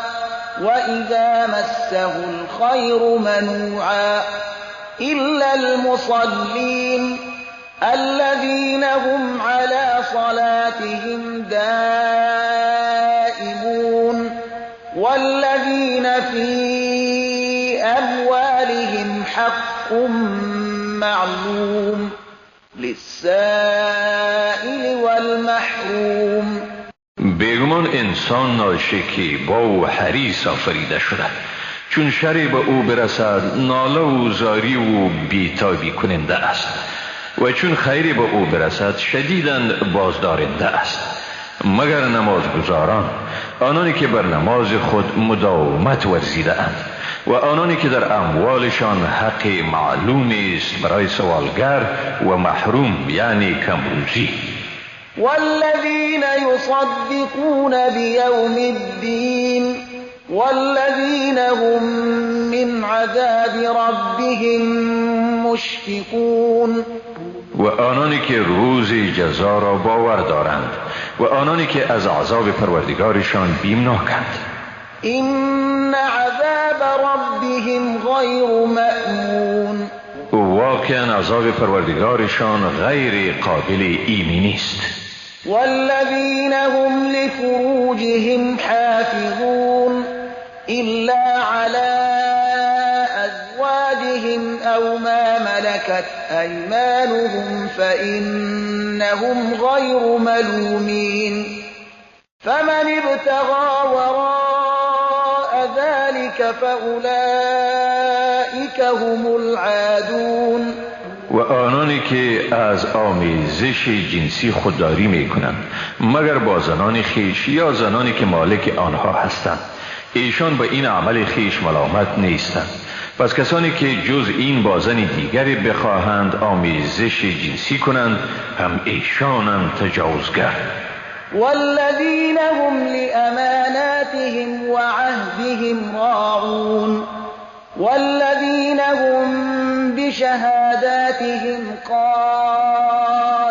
A: و اذا مسه الخیر منوعا الا المصلين الذين هم على صلاتهم دائمون والذين في أموالهم حق معلوم للسائل والمحروم.
B: بیگمان انسان ناشکیبا و حریص آفریده شده، چون شری به او برسد ناله و زاری و بیتابی کننده است و چون خیری به او برسد شدیداً بازدارنده است، مگر نمازگزاران، آنانی که بر نماز خود مداومت ورزیده اند و آنانی که در اموالشان حق معلوم است برای سوالگر و محروم یعنی کمروزی.
A: والذین یصدقون بیوم الدین والذین هم من عذاب ربهم مشفقون.
B: و آنانی که روز جزا را باور دارند و آنانی که از عذاب پروردگارشان بیمناکند.
A: این عذاب ربهم غیر مأمون.
B: واقعا عذاب پروردگارشان غیر قابل ایمنی است.
A: والذین هم لفروجهم حافظون إلا على أزواجهم أو ما ملكت أيمانهم فإنهم غير ملومين فمن ابتغى وراء ذلك فأولئك هم العادون.
B: و آنانی که از آمیزش جنسی خودداری می کنند مگر با زنان خیش یا زنانی که مالک آنها هستند، ایشان به این عمل خیش ملامت نیستند. پس کسانی که جز این با زن دیگری بخواهند آمیزش جنسی کنند هم ایشانند تجاوزگر.
A: والذین هم لأماناتهم وعهدهم راعون والذین هم بشهاداتهم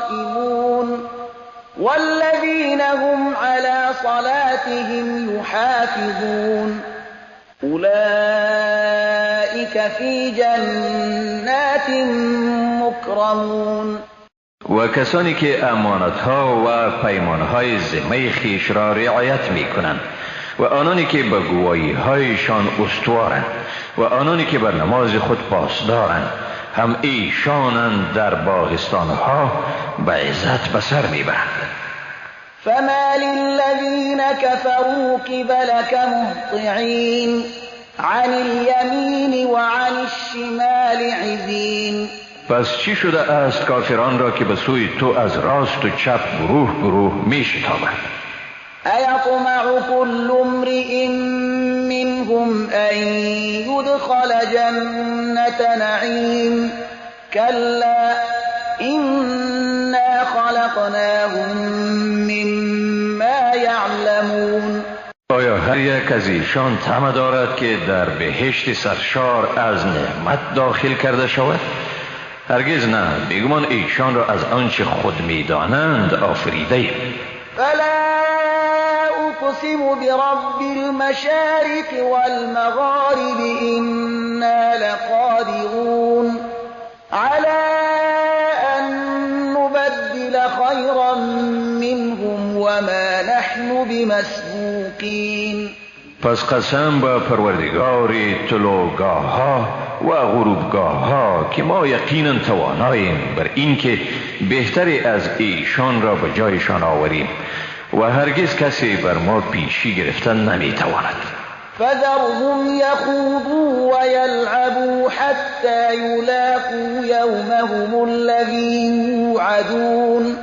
A: قائمون والذين هم على صلاتهم يحافظون أولئك في جنات مكرمون.
B: و کسانی که امانتها و پیمانهای ذمه خویش را رعایت می کنند و آنانی که به گواهی هایشان استوارند و آنانی که بر نماز خود پاسدارند هم ایشانند در باغستانها به عزت به سر میبرند.
A: فما للذین كفروا قبلك مهطعین عن الیمین و عن الشمال عزین.
B: پس چی شده است کافران را که به سوی تو از راست و چپ گروه گروه می شتابند؟
A: أيطمع كل امرئ منهم أن يدخل جنة نعيم كلا إنا خلقناهم مما يعلمون.
B: آیا هر یک از ایشان طمع دارد که در بهشت سرشار از نعمت داخل کرده شود؟ هرگز نه، بیگمان ایشان را از آنچه خود می‌دانند آفریده.
A: فلا أقسم برب المشارق والمغارب إنا لقادرون على أن نبدل خيرا منهم وما نحن بمسبوقين.
B: پس قسم به پروردگار طلوعگاه ها و غروبگاه ها که ما یقینا تواناییم بر این که بهتری از ایشان را به جایشان آوریم و هرگز کسی بر ما پیشی گرفتن نمیتواند.
A: فذرهم يخوضوا ويلعبوا حتى يلاقوا يومهم الذي يوعدون.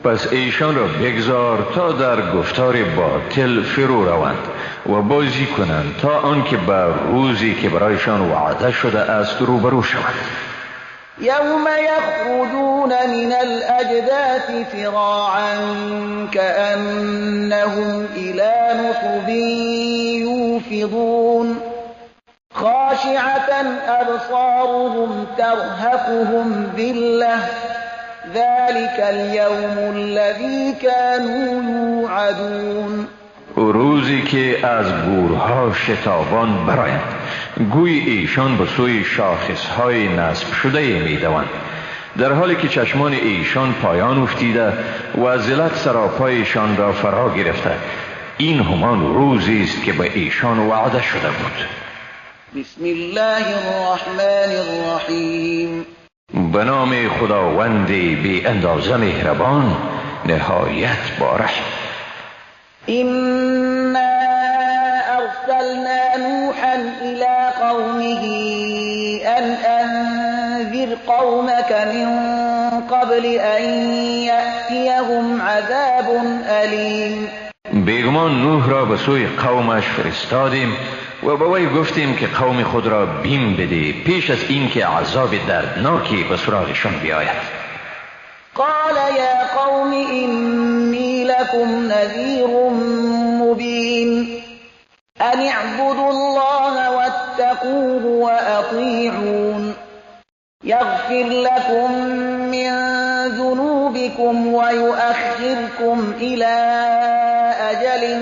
B: پس ایشان را بگذار تا در گفتار باطل فرو روند و بازی کنند تا آنکه بر روزی که برایشان وعده شده است روبرو شوند.
A: يوم يخرجون من الأجداث فراعا كأنهم إلى نصب يوفضون خاشعة أبصارهم ترهقهم ذلة ذلك اليوم الذي كانوا يوعدون.
B: روزی که از گورها شتابان برآیند گوی ایشان به سوی شاخصهای نصب شده میدوند در حالی که چشمان ایشان پایان افتیده و ذلت سراپایشان را فرا گرفته. این همان روزی است که به ایشان وعده شده بود.
A: بسم الله الرحمن الرحیم.
B: به نام خداوند بی اندازه مهربان نهایت بارش.
A: إنا أرسلنا نوحا إلى قومه أن أنذر قومك من قبل أن يأتيهم عذاب أليم.
B: بیگمان نوح را به سوی قومش فرستادیم و به وی گفتیم که قوم خود را بیم بده پیش از این که عذاب دردناکی به سراغشان بیاید.
A: قال يا قوم إني لكم نذير مبين أن اعبدوا الله واتقوه وأطيعون يغفر لكم من ذنوبكم ويؤخركم إلى أجل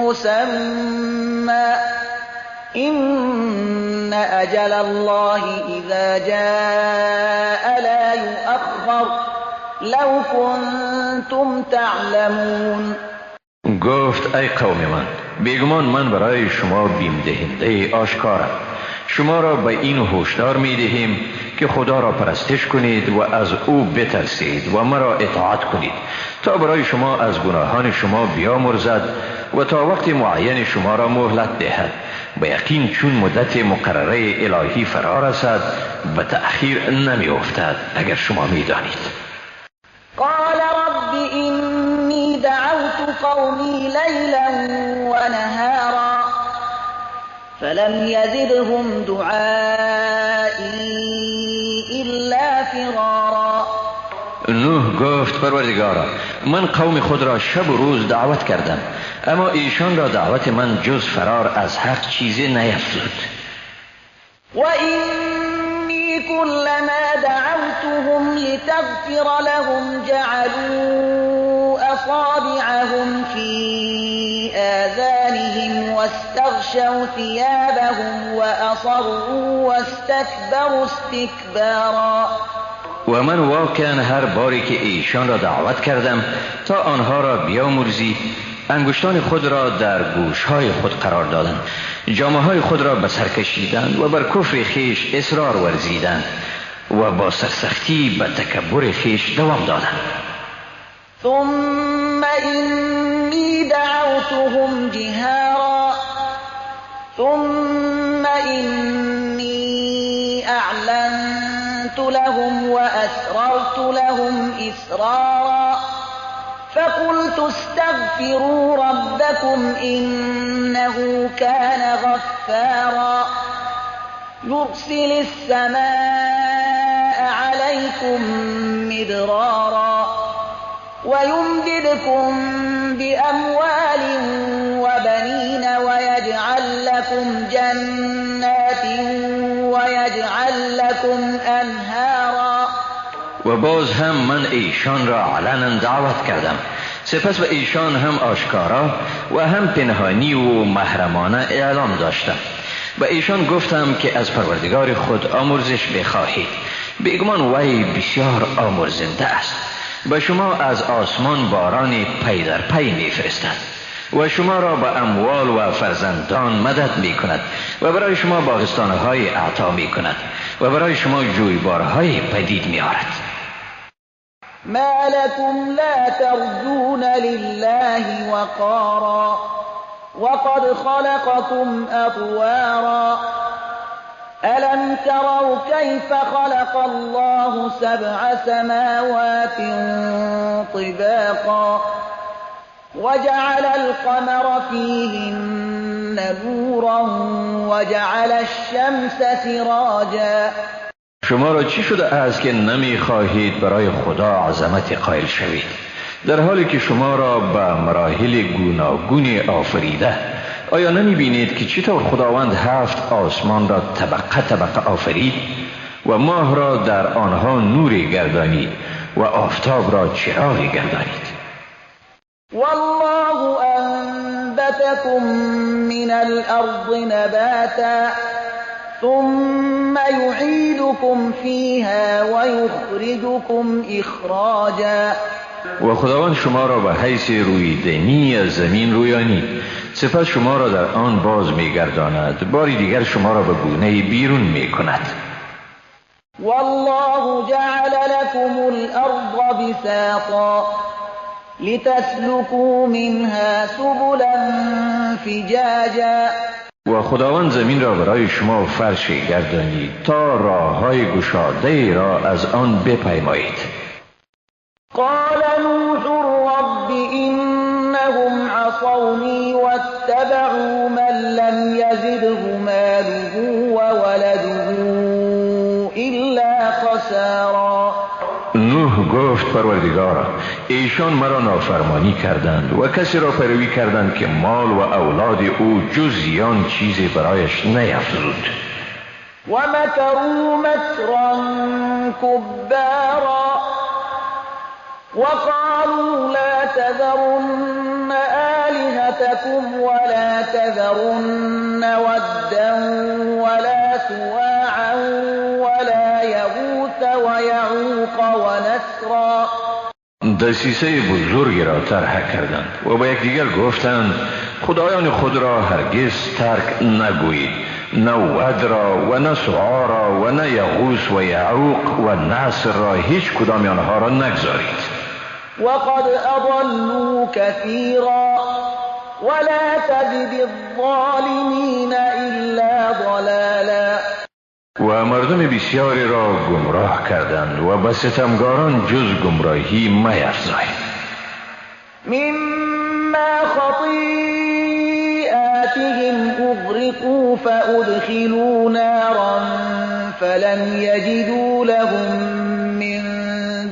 A: مسمى إن أجل الله إذا جاء لا يؤخر لو کنتم تعلمون.
B: گفت ای قوم من بیگمان من برای شما بیم دهنده آشکارم. شما را به این هشدار می دهیم که خدا را پرستش کنید و از او بترسید و مرا اطاعت کنید تا برای شما از گناهان شما بیامرزد و تا وقت معین شما را مهلت دهد. به یقین چون مدت مقرره الهی فرا رسد به تأخیر نمی افتد اگر شما می دانید.
C: قال رب إني دعوت قومي ليلا ونهارا فلم يزدهم دعائي إلا فرارا.
B: نوح گفت پروردگارا من قوم خود را شب و روز دعوت کردم اما ایشان را دعوت من جز فرار از حق چیزی نیفزود.
C: وإني كلما دعوتهم لتغفر لهم جعلوا أصابعهم في آذانهم واستغشوا ثيابهم وأصروا واستكبروا استكبارا.
B: و من واقعا هر باری که ایشان را دعوت کردم تا آنها را بیامرزی انگشتان خود را در گوشهای خود قرار دادند، جامه های خود را به سر کشیدند و بر کفر خیش اصرار ورزیدند و با سرسختی به تکبر خیش دوام دادند.
C: ثم إني دعوتهم جهارا ثم إني أعلنت لهم وأسررت لهم إسرارا فقلت استغفروا ربكم إنه كان غفارا يرسل السماء عليكم مدرارا ويمددكم بأموال وبنين ويجعل لكم جنات ويجعل لكم أنهارا.
B: و باز هم من ایشان را علنا دعوت کردم، سپس به ایشان هم آشکارا و هم پنهانی و محرمانه اعلام داشتم. به ایشان گفتم که از پروردگار خود آمرزش بخواهید، بیگمان وی بسیار آمرزنده است. به شما از آسمان باران پی در پی می فرستد و شما را به اموال و فرزندان مدد می کند و برای شما باغستانهای اعطا می کند و برای شما جویبارهای پدید می آرد.
C: ما لكم لا ترجون لله وقارا وقد خلقكم أطوارا ألم تروا كيف خلق الله 7 سماوات طباقا وجعل القمر فيهن نورا وجعل الشمس سراجا.
B: شما را چی شده است که نمی خواهید برای خدا عظمت قائل شوید، در حالی که شما را به مراحل گوناگون آفریده؟ آیا نمی بینید که چطور خداوند 7 آسمان را طبقه طبقه آفرید و ماه را در آنها نوری گردانید و آفتاب را چراغی گردانید؟
C: والله أنبتكم من الأرض نباتا ثم يعيدكم فيها ويخرجكم إخراجا.
B: و خداوند شما را به حیث رویدنی از زمین رویانید، سپس شما را در آن باز می‌گرداند، باری دیگر شما را به گونه بیرون می‌کند.
C: والله جعل لكم الأرض بساطا لتسلكوا منها سبلا فجاجا.
B: و خداوند زمین را برای شما فرش گردانید تا راه‌های گشاده را از آن بپیمایید.
C: قال نوح رب إنهم عصوني واتبعوا من لم يزده ماله وولده إلا خسارا.
B: نوح گفت پروردگارا ایشان مرا نافرمانی کردند و کسی را پیروی کردند که مال و اولاد او جز زیان چیزی برایش نیفزود.
C: ومكروا مكرا كبارا وقالوا لا تذرن آلهتكم ولا تذرن ودا ولا سواعا ولا يغوث ويعوق ونسرا.
B: دسیسه بزرگی را طرح کردند و با یکدیگر گفتند خدایان خود را هرگز ترک نگویید، نه ود را و نه سوعا را و نه یغوس و یعوق و نصر را هیچ کدام آنها را نگذارید.
C: وقد أضلوا كثيرا ولا تزد الظالمين إلا ضلالا.
B: و مردم بسیاری را گمراه کردند و به ستمگاران جز گمراهی میفزایید.
C: مما خطيئاتهم أغرقوا فأدخلوا نارا فلم يجدوا لهم من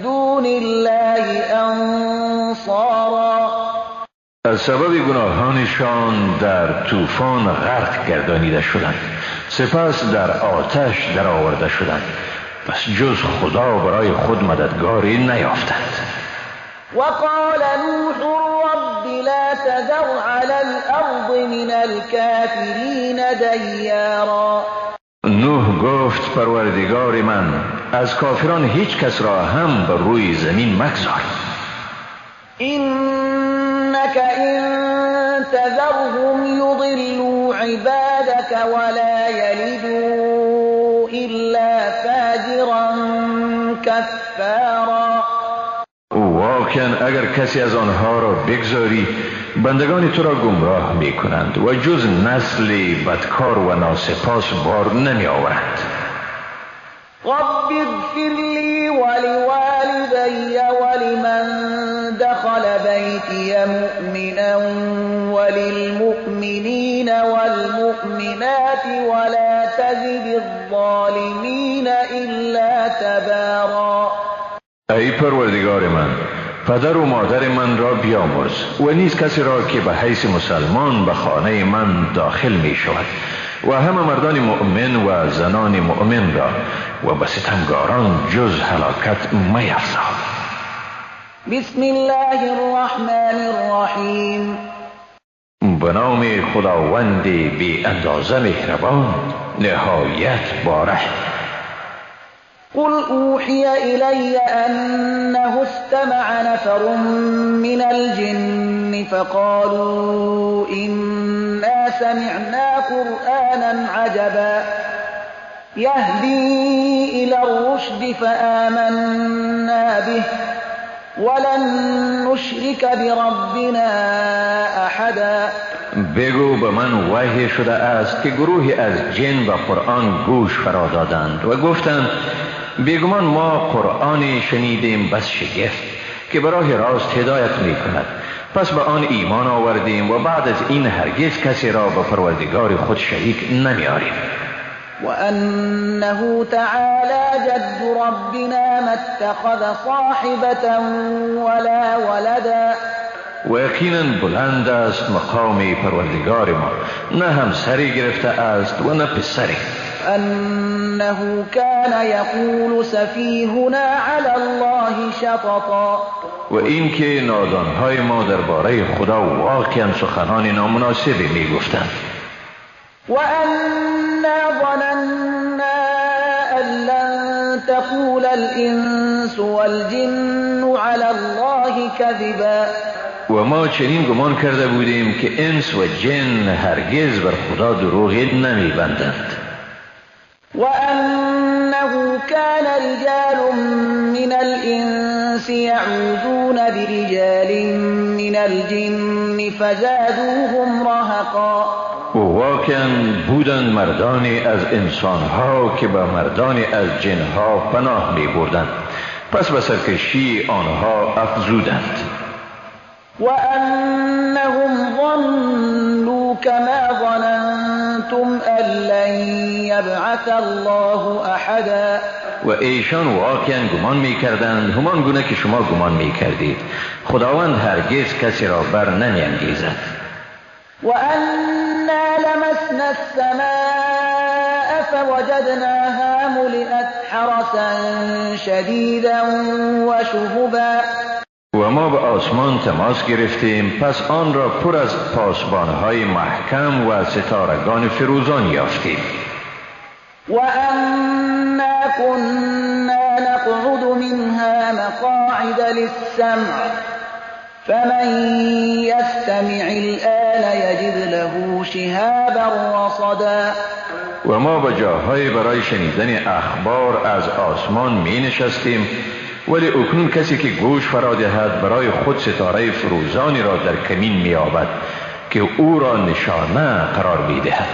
C: دون الله أنصارا.
B: از سبب گناهانشان در طوفان غرق گردانیده شدند، سپس در آتش در آورده شدند، پس جز خدا برای خود مددگاری نیافتند.
C: وقال نوح رب لا تذر على الأرض من الكافرين دیارا.
B: نوح گفت پروردگار من، از کافران هیچ کس را هم بر روی زمین مگذار.
C: إنك إن تذرهم يضلوا عبادك ولا يلدوا إلا فاجرا كفارا.
B: واقعا اگر کسی از آنها را بگذاری، بندگان تو را گمراه می کنند و جز نسل بدکار و ناسپاس بار نمی آورند.
C: رب اغفر لي ولوالدي ولمن دخل بيتي مؤمنا وللمؤمنين والمؤمنات ولا تزد الظالمين إلا تبارا.
B: ای پروردگار من، پدر و مادر من را بیامرز و نیز کسی را که به حیث مسلمان به خانه من داخل می شود و همه مردان مؤمن و زنان مؤمن را و به ستمگاران جز هلاکت میفزا.
C: بسم الله الرحمن الرحیم.
B: به نام خداوند بی اندازه مهربان، نهایت باره.
C: قل أوحي إلي أنه استمع نفر من الجن فقالوا إنا سمعنا قرآنا عجبا يهدي إلى الرشد فآمنا به ولن نشرك بربنا أحدا.
B: بگو به من وحی شده است که گروهی از جن و قرآن گوش فرا دادند و گفتند بیگمان ما قرآنی شنیدیم بس شگفت که به راه راست هدایت می کند، پس به آن ایمان آوردیم و بعد از این هرگز کسی را به پروردگار خود شریک نمیاریم.
C: وأنه تعالى جد ربنا ما اتخذ صاحبة ولا ولدا.
B: و یقینا بلند است مقام پروردگار ما، نه همسری گرفته است و نه پسری.
C: أنه كان يقول سفيهنا على الله شططا.
B: و این که نادانهای ما درباره خدا واقعا سخنان نامناسبی می گفتند.
C: وأنا ظننا أن لن تقول الإنس والجن على الله كذبا.
B: و ما چنین گمان کرده بودیم که انس و جن هرگز بر خدا دروغی نمی‌بندند.
C: وأنه كان رجال من الإنس يعوذون برجال من الجن فزادوهم رهقا.
B: و واقعا بودند مردانی از انسانها که به مردانی از جنها پناه می بردند، پس به سرکشی آنها افزودند.
C: وأنهم ظنوا كما ظننتم أن لن يبعث الله أحدا.
B: و ایشان واقعا گمان می کردند همان گونه که شما گمان می کردید، خداوند هرگز کسی را بر نمی انگیزد.
C: وأنا لمسنا السماء فوجدناها ملئت حرسا شديدا وشهبا.
B: و ما به آسمان تماس گرفتیم، پس آن را پر از پاسبانهای محکم و ستارگان فروزان یافتیم.
C: وأنا كنا نقعد منها مقاعد للسمع فمن يستمع الآن يجد له شهابا رصدا.
B: و ما به جاهای برای شنیدن اخبار از آسمان می نشستیم، ولی اکنون کسی که گوش فرا دهد برای خود ستاره فروزانی را در کمین می یابد که او را نشانه قرار می دهد.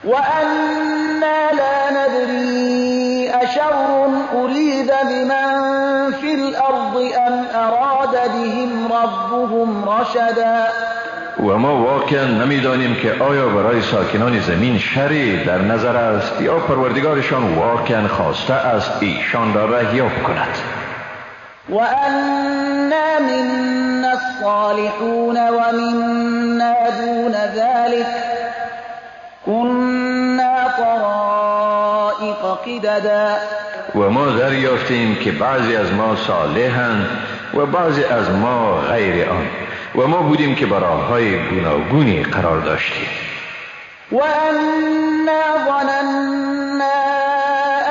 C: وأنا لا ندري أشر أريد بمن في الأرض أم أراد بهم ربهم رشدا.
B: و ما واقعا نمیدانیم که آیا برای ساکنان زمین شری در نظر است یا پروردگارشان واقعا خواسته است ایشان را رهیاب کند.
C: وأنا منا الصالحون ومنا دون ذلك كنا طرائق قددا.
B: و ما دریافتیم که بعضی از ما صالحند و بعضی از ما غیر آن، و ما بودیم که براهای گوناگونی قرار داشتیم.
C: وأنا ظننا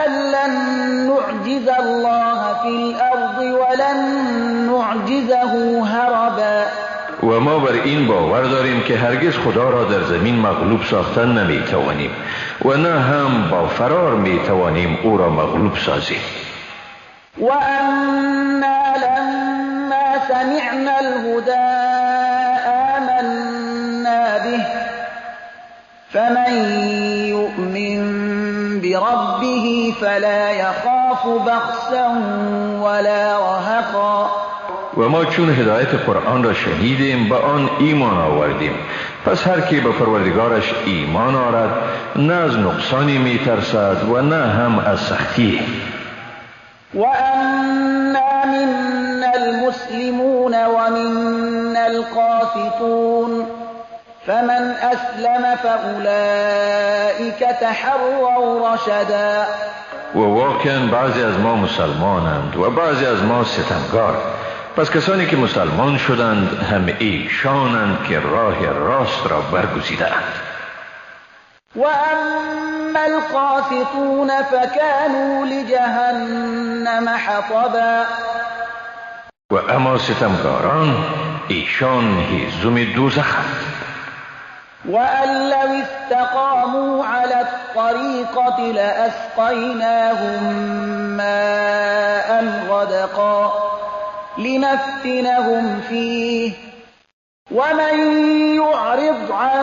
C: أن لن نعجز الله في الأرض ولن نعجزه هربا.
B: و ما بر این باور داریم که هرگز خدا را در زمین مغلوب ساختن نمی توانیم و نه هم با فرار می توانیم او را مغلوب سازیم.
C: وأنا لما سمعنا الهدى آمنا به فمن يؤمن بربه فلا يخاف بخسا ولا رهقا.
B: و ما چون هدایت قرآن را شنیدیم به آن ایمان آوردیم، پس هر کی به پروردگارش ایمان آورد نه از نقصانی می ترسد و نه هم از سختی.
C: وأنا منا المسلمون ومنا القاسطون فمن أسلم فأولئك تحروا رشدا.
B: و واقعا بعضی از ما مسلمانند و بعضی از ما ستمگار، پس کسانی که مسلمان شدند هم ایشانند که راه راست را برگزیدند.
C: وأما القاسطون فكانوا لجهنم حطبا.
B: و اما ستمگاران ایشان هیزم دوزخند.
C: وأن لو استقاموا على الطريقة لأسقيناهم ماء غدقا لنفتنهم فيه ومن يعرض عن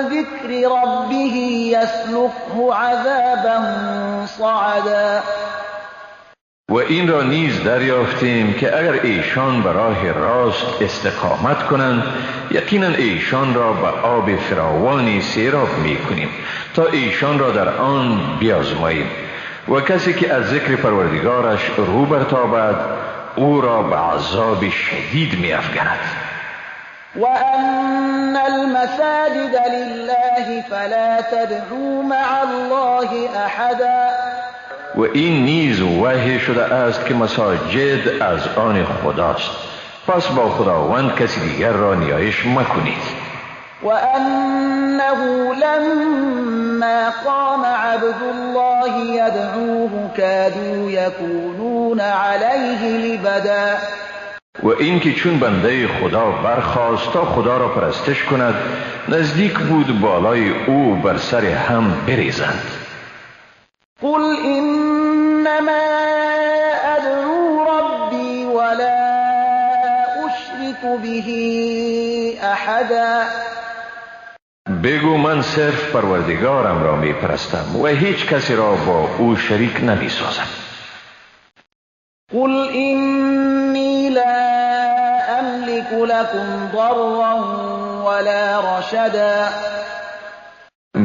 C: ذكر ربه يسلكه عذابا صعدا.
B: و این را نیز دریافتیم که اگر ایشان به راه راست استقامت کنند یقینا ایشان را به آب فراوانی سیراب می کنیم تا ایشان را در آن بیازماییم، و کسی که از ذکر پروردگارش رو برتابد او را به عذاب شدید می افگند.
C: وأن المساجد لله فلا تدعوا مع الله أحدا.
B: و این نیز وحی شده است که مساجد از آن خداست، پس با خداوند کسی دیگر را نیایش مکنید.
C: وأنه لما قام عبد الله يدعوه كادوا يكونون عليه لبدا.
B: و این که چون بنده خدا برخاست تا خدا را پرستش کند نزدیک بود بالای او بر سر هم بریزند.
C: قل إنما أدعو ربي ولا أشرك به أحدا.
B: بگو من صرف پروردگارم را می پرستم و هیچ کسی را با او شریک نمی سازم.
C: قل إني لا أملك لكم ضرا ولا رشدا.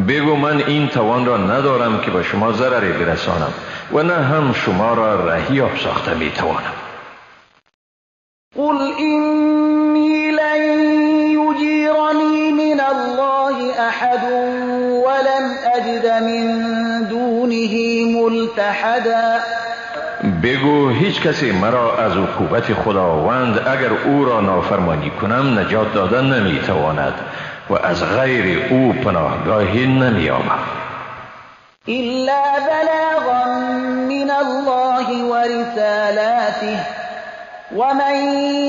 B: بگو من این توان را ندارم که به شما ضرری برسانم و نه هم شما را رهیاب ساخته می توانم.
C: قل إني لن يجيرني من الله أحد ولن أجد من دونه ملتحدا.
B: بگو هیچ کسی مرا از عقوبت خداوند اگر او را نافرمانی کنم نجات دادن نمی تواند و از غیر او پناهگاهی نمی یابم.
C: إلا بلاغا من الله ورسالاته ومن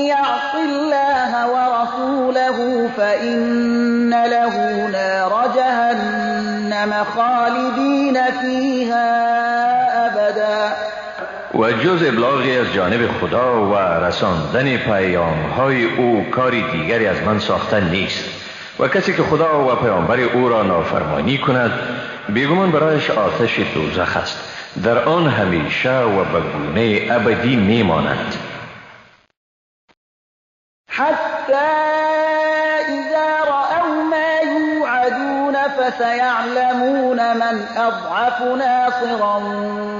C: يعص الله ورسوله فإن له نار جهنم خالدين فيها أبدا.
B: و جز ابلاغی از جانب خدا و رساندن پیام‌های او کاری دیگری از من ساختن نیست و کسی که خدا و پیامبر او را نافرمانی کند بیگمان برایش آتش دوزخ است، در آن همیشه و به گونه ابدی میمانند.
C: حتی اذا رأوا ما یوعدون فسیعلمون من اضعف ناصرا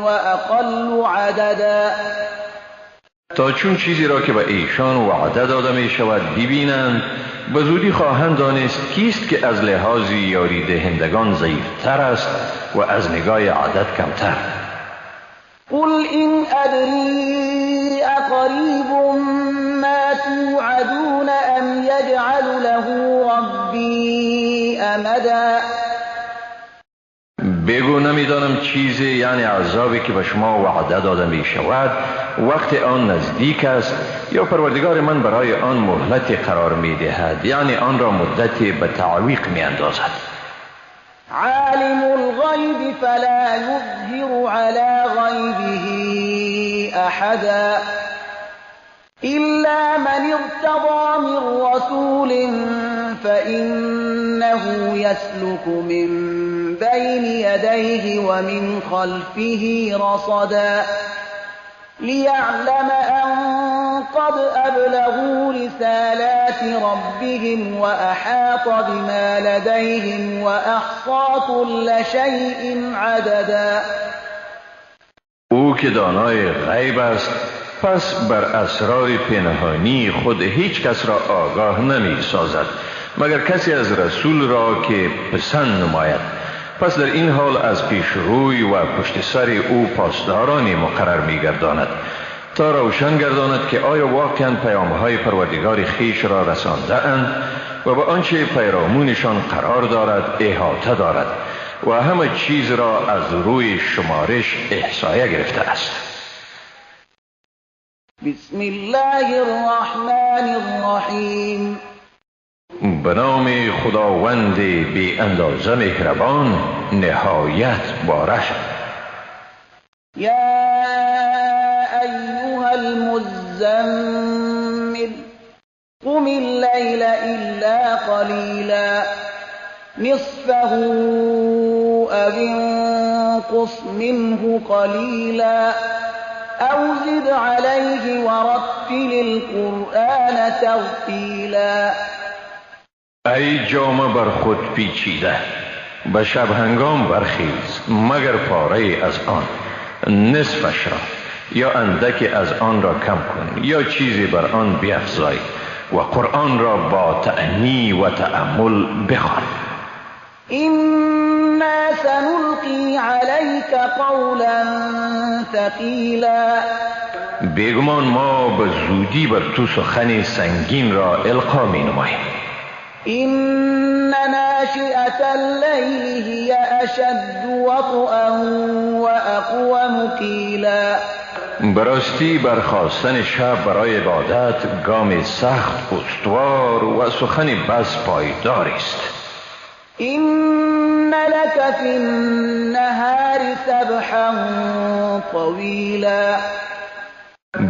C: و اقل عددا.
B: تا چون چیزی را که به ایشان وعده داده می شود ببینند به زودی خواهند دانست کیست که از لحاظ یاری دهندگان ضعیفتر است و از نگاه عدد کمتر.
C: قل إن أدري أقريب ما توعدون أم يجعل له ربي أمدا.
B: بگو نمیدانم چیزی یعنی عذابی که به شما وعده داده می شود وقت آن نزدیک است یا پروردگار من برای آن مهلت قرار می دهد، یعنی آن را مدتی به تعویق می اندازد.
C: عالم الغیب فلا یظهر علی غیبه احدا إلا من ارتضى من رسول فإنه يسلك من بين يديه ومن خلفه رصدا ليعلم أن قد أبلغوا رسالات ربهم وأحاط بما لديهم وأحصى كل شيء عددا.
B: او که دانای غیب است پس بر اسرار پنهانی خود هیچ کس را آگاه نمی سازد مگر کسی از رسول را که پسند نماید. پس در این حال از پیش روی و پشت سر او پاسدارانی مقرر می گرداند تا روشن گرداند که آیا واقعا پیامهای پروردگار خیش را رسانده اند و به آنچه پیرامونشان قرار دارد احاطه دارد و همه چیز را از روی شمارش احصایه گرفته است.
C: بسم الله الرحمن الرحیم.
B: به نام خداوند بی اندازه مهربان نهایت باره.
C: یا ایها المزمل قم اللیل الا قلیلا نصفه او انقص منه قلیلا او زد علیه ورتل القرآن ترتیلا.
B: ای جامه بر خود پیچیده به شب هنگام برخیز مگر پاره از آن، نصفش را یا اندکی از آن را کم کن یا چیزی بر آن بیفزای و قرآن را با تأنی و تأمل بخوان.
C: إنا سنلقي عليك قولا ثقيلا.
B: بیگمان ما به زودی بر تو سخن سنگین را القا می نماییم.
C: إن ناشئة الليل هي أشد وطئا وأقوم قيلا.
B: براستی برخاستن شب برای عبادت گام سخت استوار و سخن بس پایدار است.
C: إن لك في النهار سبحا طويلا.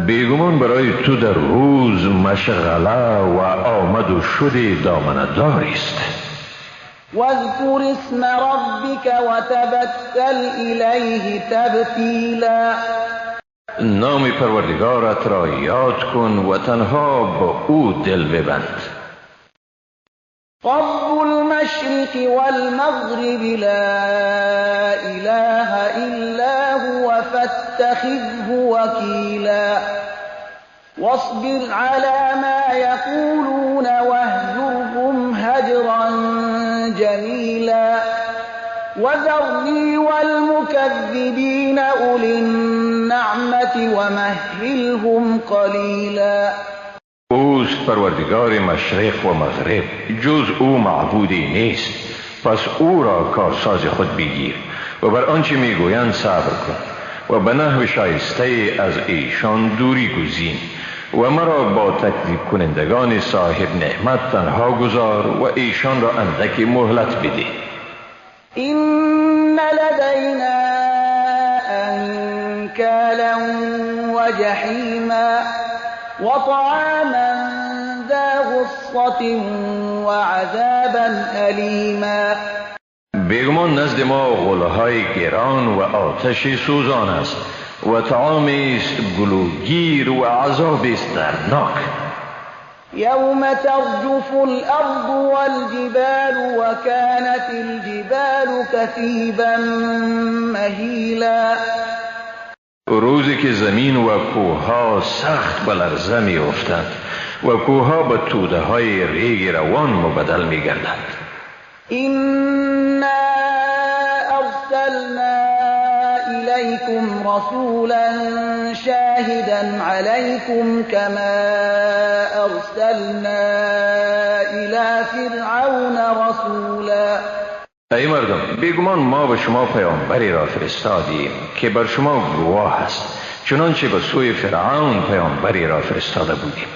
B: بیگمان برای تو در روز مشغله و آمد و شد دامنه‌دار است.
C: واذكر اسم ربك وتبتل إليه تبتیلا.
B: نام پروردگارت را یاد کن و تنها با او دل ببند.
C: رب المشرق والمغرب لا إله إلا هو فاتخذه وكيلا واصبر على ما يقولون واهجرهم هجرا جميلا وذرني والمكذبين أولي النعمة ومهلهم قليلا.
B: اوست پروردگار مشرق و مغرب، جز او معبودی نیست، پس او را کارساز خود بگیر و بر آنچه میگویند صبر کن و به نحو شایسته از ایشان دوری گزین و مرا با تکذیب کنندگان صاحب نعمت تنها گذار و ایشان را اندکی مهلت بده.
C: إن لدينا أنكالا وجحيما وطعاما ذا غصة وعذابا أليما.
B: بیگمان نزد ما غلهای گران و آتش سوزان است و طعامی است گلوگیر و عذابی است دردناک.
C: يوم ترجف الأرض والجبال وكانت الجبال كثيبا مهيلا.
B: روزی که زمین و کوهها سخت به لرزه می افتند و کوهها به توده های ریگ روان مبدل می گردند.
C: إنا أرسلنا إليكم رسولا شاهدا عليكم كما أرسلنا إلى فرعون رسولا.
B: ای مردم، بیگمان ما به شما پیامبری را فرستادیم که بر شما گواه است، چنانچه به سوی فرعون پیامبری را فرستاده بودیم.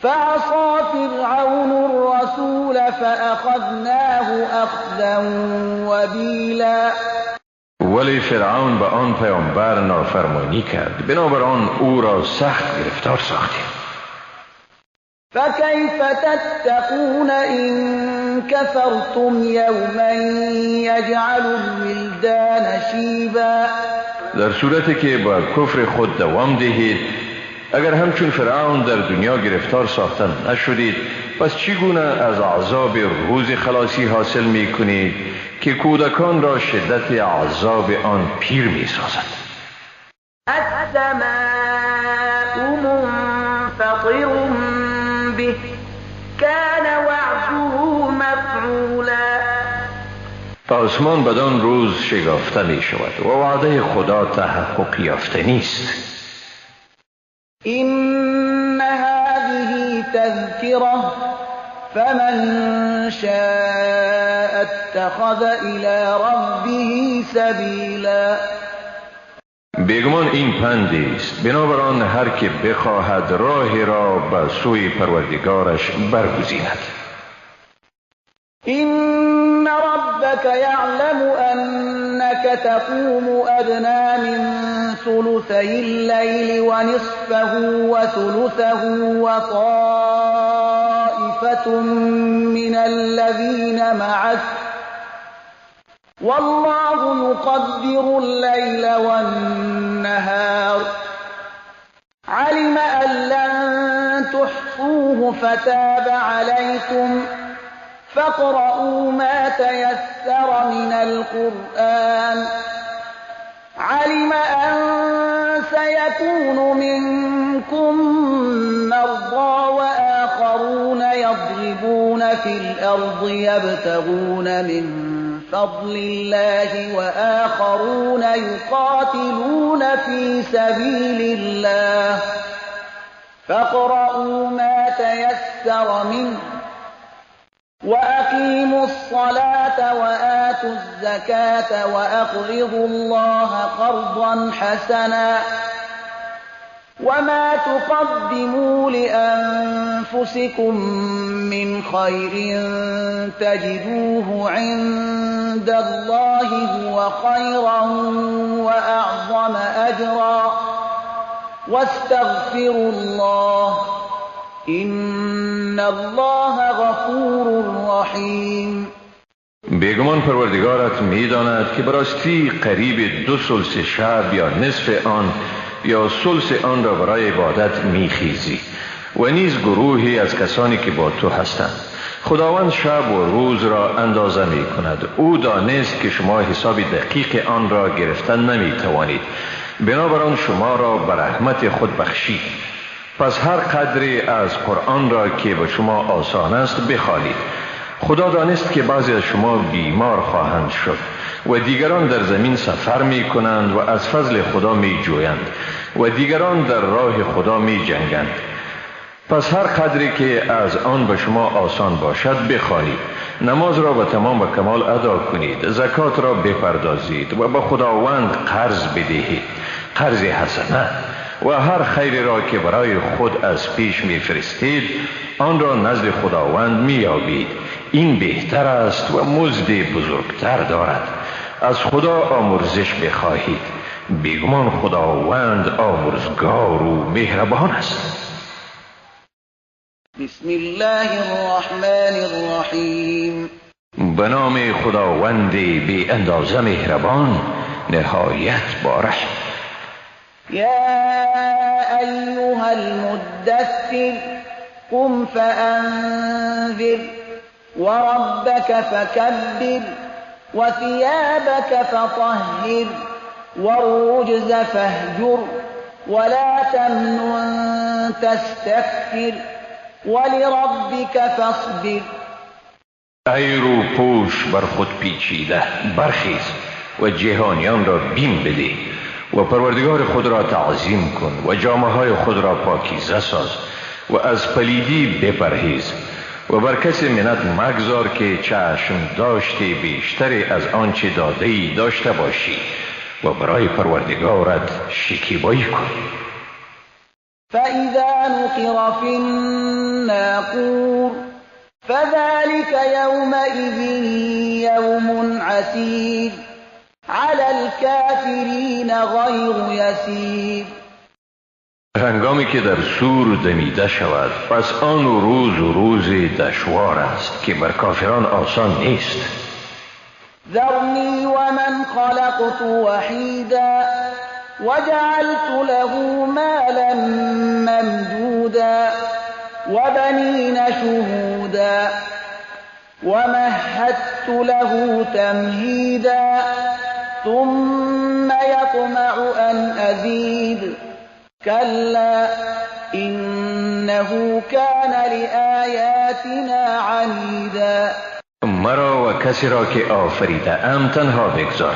C: فعصى فرعون الرسول فأخذناه أخذا وبيلا.
B: ولی فرعون به آن پیامبر نافرمانی کرد، بنابراین او را سخت گرفتار ساختیم.
C: فكيف تتقون إن كفرتم يوما يجعل الولدان شيبا.
B: در صورتی که با کفر خود دوام دهید، اگر همچون فرعون در دنیا گرفتار ساختن نشدید، پس چگونه از عذاب روز خلاصی حاصل می کنید که کودکان را شدت عذاب آن پیر می سازد؟
C: السماء منفطر به كان وعده مفعولا.
B: آسمان بدان روز شگافته می شود و وعده خدا تحقق یافته نیست.
C: إن هذه تذكرة فمن شاء اتخذ إلى ربه سبيلا.
B: بیگمان این پندی است، بنابراین هر که بخواهد راه را به سوی پروردگارش برگزیند.
C: إن ربك يعلم أنك تقوم أدنى من ثلثي الليل ونصفه وثلثه وطائفة من الذين معك والله يقدر الليل والنهار علم أن لن تحصوه فتاب عليكم فاقرؤوا ما تيسر من القرآن علم أن سيكون منكم مرضى وآخرون يضربون في الأرض يبتغون من فضل الله وآخرون يقاتلون في سبيل الله فاقرؤوا ما تيسر منه وأقيموا الصلاة وآتوا الزكاة وأقرضوا الله قرضا حسنا وما تقدموا لأنفسكم من خير تجدوه عند الله هو خيرا وأعظم أجرا واستغفروا الله إن الله غفور رحیم.
B: بیگمان پروردگارت می‌داند که براستی قریب 2 ثلث شب یا نصف آن یا ثلث آن را برای عبادت میخیزی و نیز گروهی از کسانی که با تو هستند. خداوند شب و روز را اندازه می کند. او دانست که شما حساب دقیق آن را گرفتن نمی توانید، بنابراین شما را به رحمت خود بخشید. پس هر قدری از قرآن را که به شما آسان است بخوانید. خدا دانست که بعضی از شما بیمار خواهند شد و دیگران در زمین سفر می کنند و از فضل خدا می جویند و دیگران در راه خدا می جنگند. پس هر قدری که از آن به شما آسان باشد بخواهید، نماز را به تمام و کمال ادا کنید، زکات را بپردازید و به خداوند قرض بدهید، قرض حسنه، و هر خیری را که برای خود از پیش میفرستید آن را نزد خداوند مییابید. این بهتر است و مزد بزرگتر دارد. از خدا آمرزش بخواهید، بیگمان خداوند آمرزگار و مهربان است.
C: بسم الله الرحمن الرحیم.
B: به نام خداوند بی اندازه مهربان، نهایت با رحم.
C: یا ایها المدثر قم فانذر وربك فكبر وثيابك فطهر والرجز فاهجر ولا تمنن تستكثر ولربك فاصبر.
B: ای رو پوش بر خود پیچیده، برخیز و جهانیان را بیم بده و پروردگار خود را تعظیم کن و جامه های خود را پاکیزه ساز و از پلیدی بپرهیز و بر کسی منت مگذار که چشم داشتی بیشتری از آنچه داده‌ای داشته باشی و برای پروردگارت شکیبایی کن.
C: فإذا نقر في الناقور فذلك يومئذ يوم عسير على الكافرين غير يسير.
B: هنگامی که در سور دمیده شود، پس آن روز دشوار است که بر کافران آسان نیست.
C: ذرني ومن خلقت وحيدا وجعلت له مالا ممدودا وبنين شهودا ومهدت له تمهيدا ثم يطمع أن أزيد كلا إنه كان لآياتنا عنيدا.
B: مرا و کسی را که آفریده ام تنها بگذار.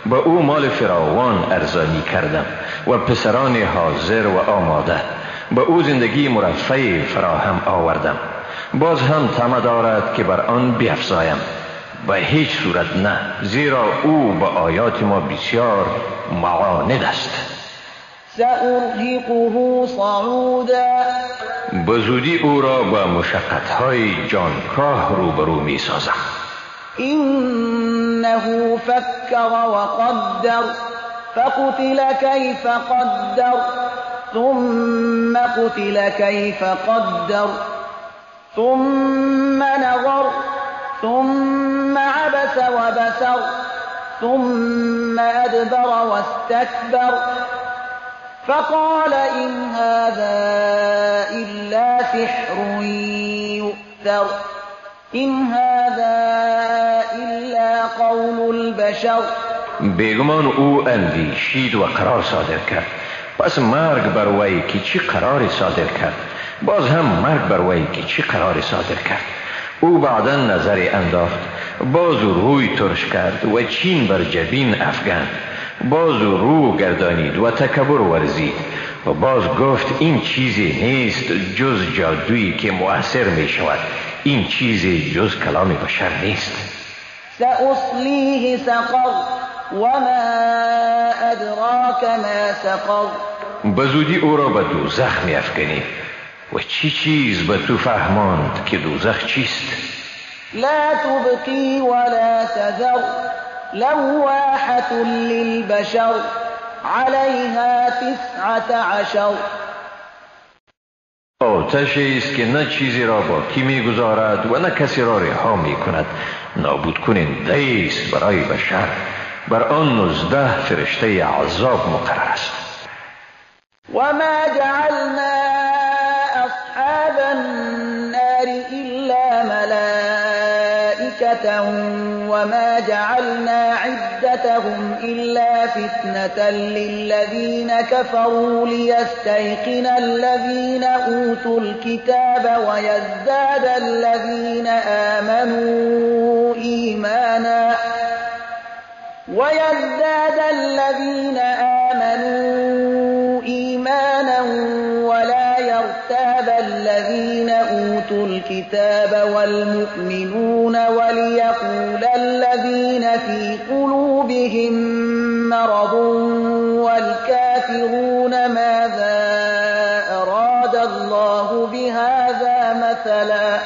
B: با او مال فراوان ارزانی کردم و پسران حاضر و آماده. با او زندگی مرفه فراهم آوردم. باز هم طمع دارد که بر آن بیفزایم. به هیچ صورت نه، زیرا او به آیات ما بسیار معاند است.
C: سأرهقه صعودا.
B: به زودی او را به مشقت‌های جانکاه روبرو می سازم.
C: إنه فكر وقدر فقتل كيف قدر ثم قتل كيف قدر ثم نظر ثم عبس وبسر ثم أدبر واستكبر فقال إن هذا إلا سحر يؤثر إن هذا إلا قول البشر.
B: بیگمان او اندیشید و قرار صادر کرد. پس مرگ بر وی که چی قرار صادر کرد، باز هم مرگ بر وی که چی قرار صادر کرد. او بعدا نظری انداخت، باز روی ترش کرد و چین بر جبین افگند، باز رو گردانید و تکبر ورزید و باز گفت این چیزی نیست جز جادویی که مؤثر می شود، این چیزی جز کلام بشر نیست.
C: سأصليه سقر وما أدراك ما سقر.
B: بزودی او را به دوزخ می افکنی و چی چیز به تو فهماند که دوزخ چیست؟
C: لا تبقي ولا تذر لواحة للبشر عليها 19.
B: آتشی است که نه چیزی را باقی می‌گذارد و نه کسی را رها می‌کند، نابود کننده است برای بشر. بر آن 19 فرشته عذاب مقرر است.
C: وما جعلنا أصحاب النار إلا ملائكة وما جعلنا عدتهم إلا فتنة للذين كفروا ليستيقن الذين أوتوا الكتاب ويزداد الذين آمنوا إيمانا ولا يرتاب الذين الكتاب والمؤمنون وليقول الذين في قلوبهم مرض والكافرون ماذا أراد الله بهذا مثلا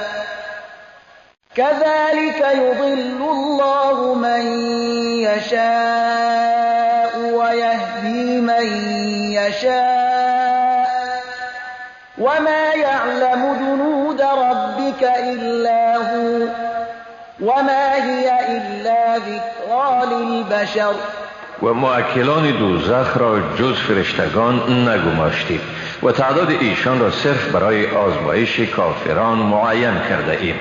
C: كذلك يضل الله من يشاء ويهدي من يشاء وما يعلم جنود ربك إلا هو وما هي إلا ذكرى للبشر.
B: و موکلان دوزخ را جز فرشتگان نگماشتید و تعداد ایشان را صرف برای آزمایش کافران معین کرده ایم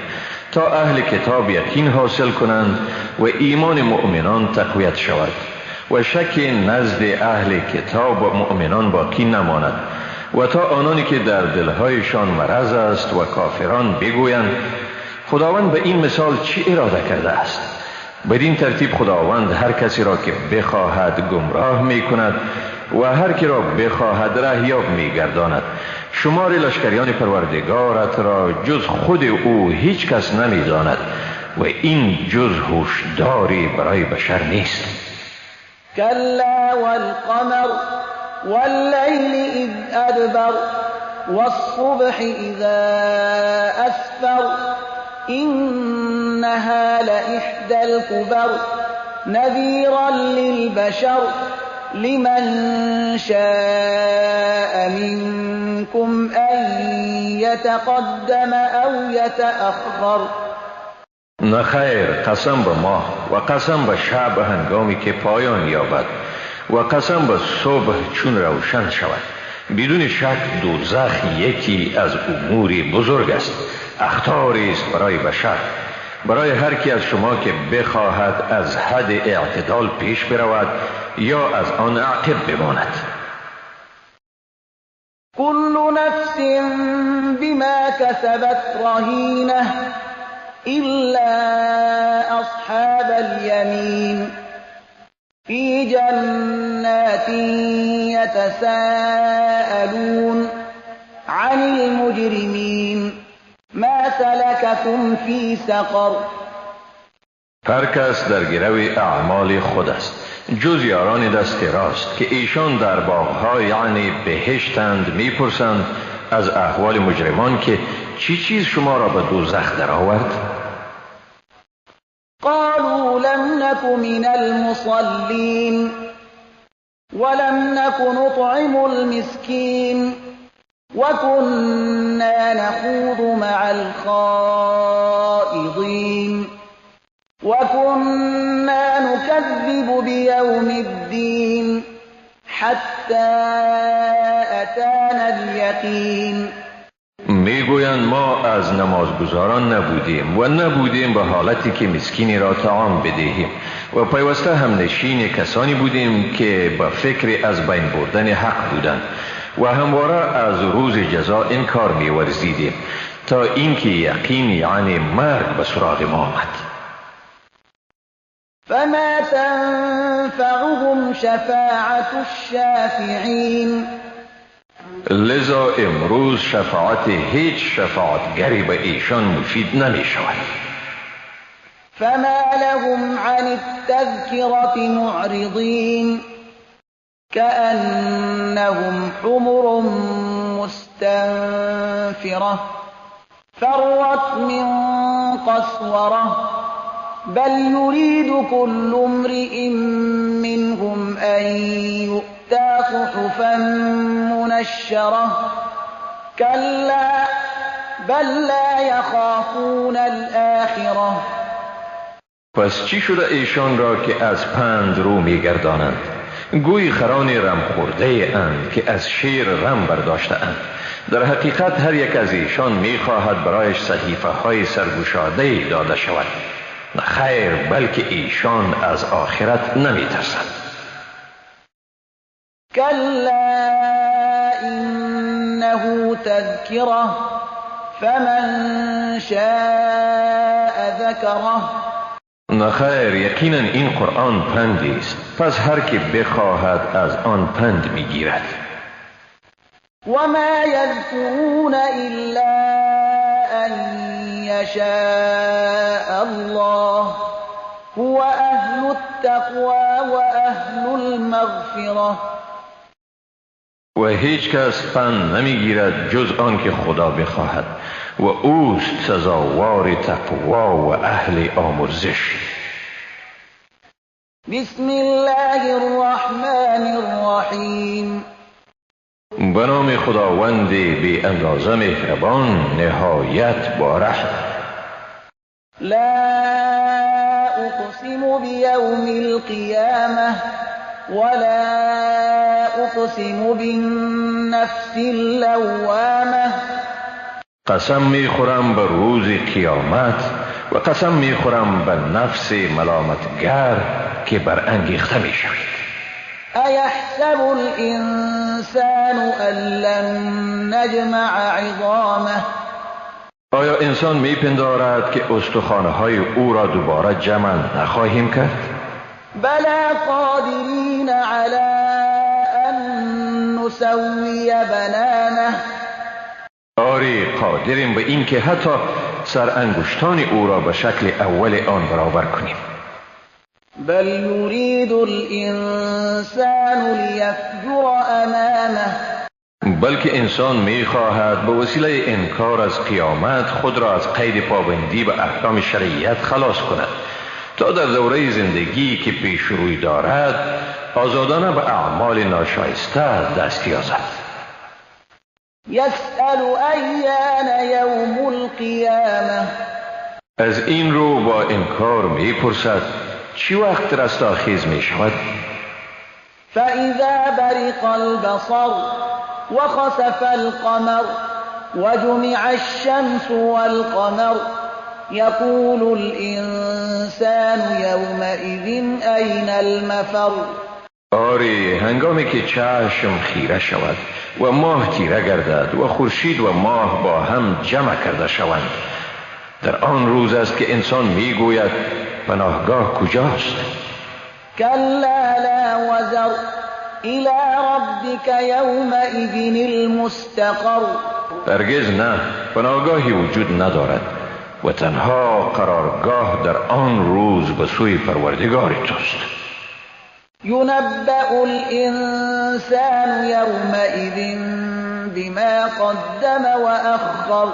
B: تا اهل کتاب یقین حاصل کنند و ایمان مؤمنان تقویت شود و شک نزد اهل کتاب و مؤمنان باقی نماند و تا آنانی که در دلهایشان مرض است و کافران بگویند خداوند به این مثال چی اراده کرده است. بدین ترتیب خداوند هر کسی را که بخواهد گمراه می کند و هر کی را بخواهد رهیاب می گرداند. شمار لشکریان پروردگارت را جز خود او هیچ کس نمی داند و این جز هوشداری برای بشر نیست.
C: كلا والقمر والليل إذ أدبر والصبح إذا أسفر إنها لإحدى الكبر نذيرا للبشر لمن شاء منكم أن يتقدم أو يتأخر.
B: نخیر، قسم به ماه و قسم به شب هنگامی که پایان یابد و قسم به صبح چون روشن شود. بدون شک دوزخ یکی از اموری بزرگ است، اخطاری است برای بشر، برای هر کی از شما که بخواهد از حد اعتدال پیش برود یا از آن عاقب بماند.
C: كل نفس بما كسبت رهينة إلا أصحاب اليمين في جنات يتساءلون عن المجرمين ما سلككم في سقر.
B: هر کس در گرو اعمال خود است جز یاران دست راست که ایشان در باغ‌ها یعنی بهشتند میپرسند از احوال مجرمان که چی چیز شما را به دوزخ درآورد؟
C: قالوا لم نك من المصلين ولم نك نطعم المسكين وكنا نخوض مع الخائضين وكنا نكذب بيوم الدين حتى أتانا اليقين.
B: میگویند ما از نمازگزاران نبودیم و نبودیم به حالتی که مسکینی را طعام بدهیم و پیوسته هم نشین کسانی بودیم که به فکر از بین بردن حق بودند و همواره از روز جزا انکار می‌ورزیدیم تا اینکه یقین یعنی مرگ به سراغ ما آمد.
C: فما تنفعهم شفاعة الشافعين.
B: لذا امروز شفاعت هیچ شفاعتگری به ایشان مفید نمی شود.
C: فما لهم عن التذكرة معرضين كأنهم حمر مستنفرة فرت من قسورة بل يريد كل امرئ منهم أن يؤتى صحفا منشرة كلا بل لا يخافون الآخرة.
B: پس چی شده ایشان را که از پند رو میگردانند؟ گوی خران رم خورده اند که از شیر رم برداشته اند. در حقیقت هر یک از ایشان میخواهد برایش صحیفه های سرگشاده داده شود. خیر، بلکه ایشان از آخرت نمیترسند.
C: كلا إنه تذكرة فمن شاء ذكره.
B: نخیر، یقینا این قرآن پندی است، پس هر که بخواهد از آن پند میگیرد.
C: وما يذكرون إلا أن يشاء الله هو أهل التقوى وأهل المغفرة.
B: و هیچ کس پند نمیگیرد جز آن که خدا بخواهد و اوست سزاوار تقوا و اهل آمرزش.
C: بسم الله الرحمن الرحیم.
B: به نام خداوند بی اندازه مهربان نهایت بارحم.
C: لا أقسم بيوم القيامة ولا أقسم بالنفس اللوامة.
B: قسم میخورم به روز قیامت و قسم میخورم به نفس ملامتگر که برانگیخته میشود.
C: أيحسب الإنسان أن لن نجمع عظامه.
B: آیا انسان میپندارد که استخوان‌های او را دوباره جمع نخواهیم کرد؟
C: بلى قادرين على أن نسوي بنانه.
B: آری قادریم به این که حتی سر انگشتان او را به شکل اول آن برابر کنیم.
C: بل يريد الإنسان ليفجر أمامه.
B: بلکه انسان میخواهد به وسیله انکار از قیامت خود را از قید پابندی به احکام شریعت خلاص کند تا در دوره زندگی که پیش روی دارد آزادانه به اعمال ناشایسته دست یازد.
C: يسأل أيان يوم القيامة.
B: از این رو با انکار میپرسد چی وقت رستاخیز میشود؟
C: فإذا برق البصر وخسف القمر وجمع الشمس والقمر يقول الإنسان يومئذ أين المفر.
B: آری هنگامی که چشم خیره شود و ماه تیره گردد و خورشید و ماه با هم جمع کرده شوند، در آن روز است که انسان میگوید پناهگاه کجاست؟
C: كلا لا وزر إلى ربك يومئذ المستقر.
B: هرگز نه، پناهگاهی وجود ندارد و تنها قرارگاه در آن روز به سوی پروردگار توست.
C: ينبأ الإنسان يومئذ بما قدم وأخر.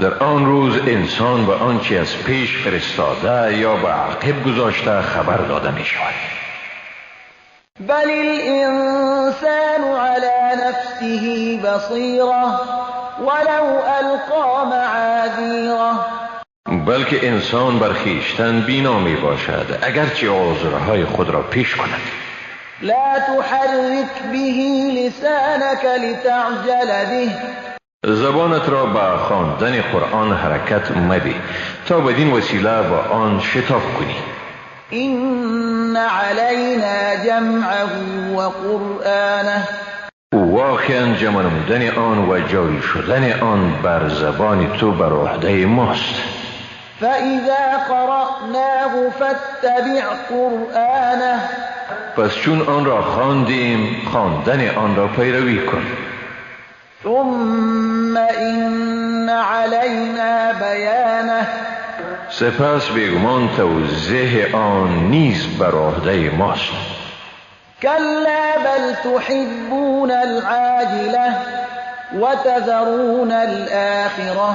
B: در آن روز انسان به آنچه از پیش فرستاده یا به عقب گذاشته خبر داده می شود.
C: بل الإنسان على نفسه بصيرة ولو ألقى معاذيره.
B: بلکه انسان بر خویشتن بینا می باشد اگرچه عذرهای خود را پیش کند.
C: لا تحرك به لسانك لتعجل به.
B: زبانت را به خواندن قرآن حرکت مده تا بدین وسیله با آن شتاب کنی.
C: إن علينا جمعه وقرآنه.
B: واقعا جمع نمودن آن و جاری شدن آن بر زبان تو بر عهده ماست.
C: فإذا قرأناه فاتبع قرآنه.
B: پس چون آن را خواندیم خواندن آن را پیروی کن.
C: ثم إن علينا بيانه.
B: سپس بیگمان توضیح آن نیز بر عهده ماست.
C: كلا بل تحبون العاجلة وتذرون الآخرة.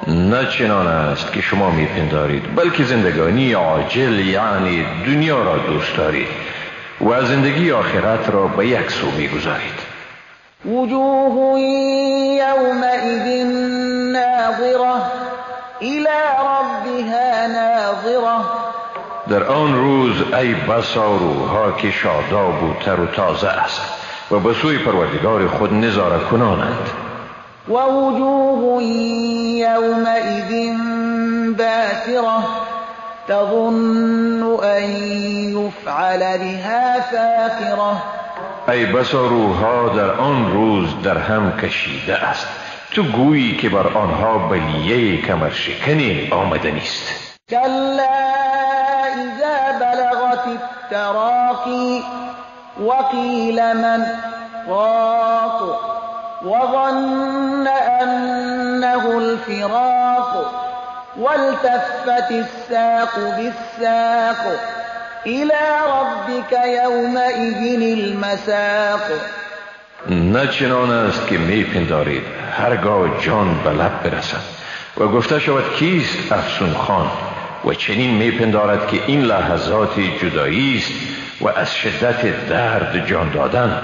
B: نه چنان است که شما میپندارید، بلکه زندگانی عاجل یعنی دنیا را دوست دارید و زندگی آخرت را به یک سو میگذارید.
C: وجوه يومئذ ناظرة إلى ربها ناظرة.
B: در آن روز ای بسا روحها که شاداب و تر و تازه است و به سوی پروردگار خود نظاره کنانند.
C: ووجوه يومئذ باسرة تظن أن يفعل بها فاقرة.
B: ای بسا روحها در آن روز در هم کشیده است، تو گویی که بر آنها بلیه کمرشکنی آمده نیست.
C: كلا إذا بلغت التراقي وقيل من راق وظن أنه الفراق والتفت الساق بالساق إلى ربك يومئذ المساق.
B: نه چنان است که می پندارید هرگاه جان به لب برسد و گفته شود کیست افسون خان، و چنین می پندارد که این لحظات جدایی است و از شدت درد جان دادن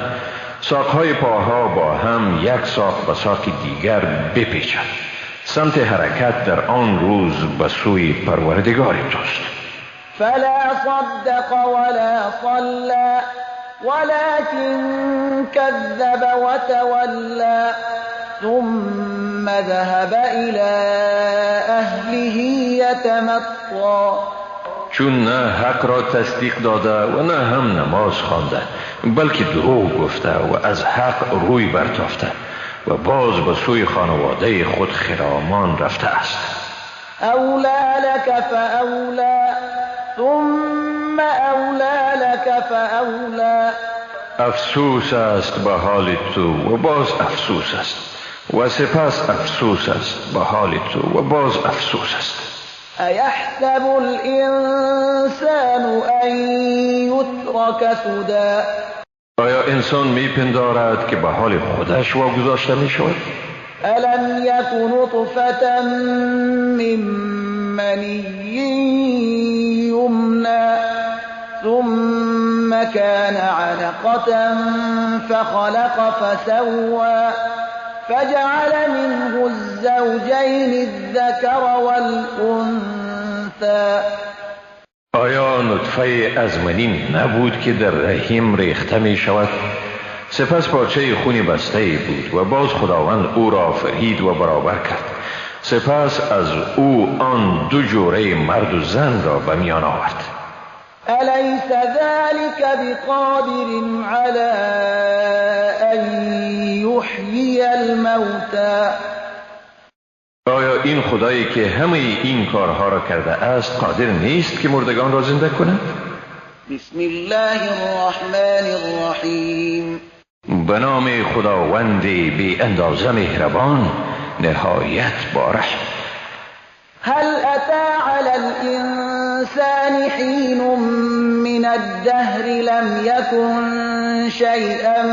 B: ساقهای پاها با هم یک ساق به ساق دیگر بپیچد. سمت حرکت در آن روز به سوی پروردگار توست.
C: فلا صدق ولا صلى ولكن كذب وتولى ثم ذهب إلى أهله يتمطى.
B: چون نه حق را تصدیق داده و نه هم نماز خوانده، بلکه دروغ گفته و از حق روی برتافته و باز به سوی خانواده خود خرامان رفته است.
C: أولى لك فأولى ثم أولى لك فأولى.
B: افسوس است به حال تو و باز افسوس است و سپس افسوس است به حال تو و باز افسوس است.
C: أيحسب الإنسان أن يترك سدى.
B: آیا انسان می پندارد که به حال خودش واگذاشته می شود؟
C: ألم يك نطفة من مني يمنى ثم كان علقة فخلق فسوى فجعل منه الزوجين الذكر والأنثى.
B: آیا نطفه از منی نبود که در رحم ریخته می شود؟ سپس پارچه خونی بسته بود و باز خداوند او را فرید و برابر کرد. سپس از او آن دو جوره مرد و زن را به میان آورد.
C: أليس ذلك بقادر على أن يحيي الموتى.
B: آیا این خدایی که همه این کارها را کرده است قادر نیست که مردگان را زنده کند؟
C: بسم الله الرحمن الرحیم.
B: به نام خداوند بی اندازه مهربان نهایت با رحم.
C: هل أتى على الإنسان حين من الدهر لم يكن شيئا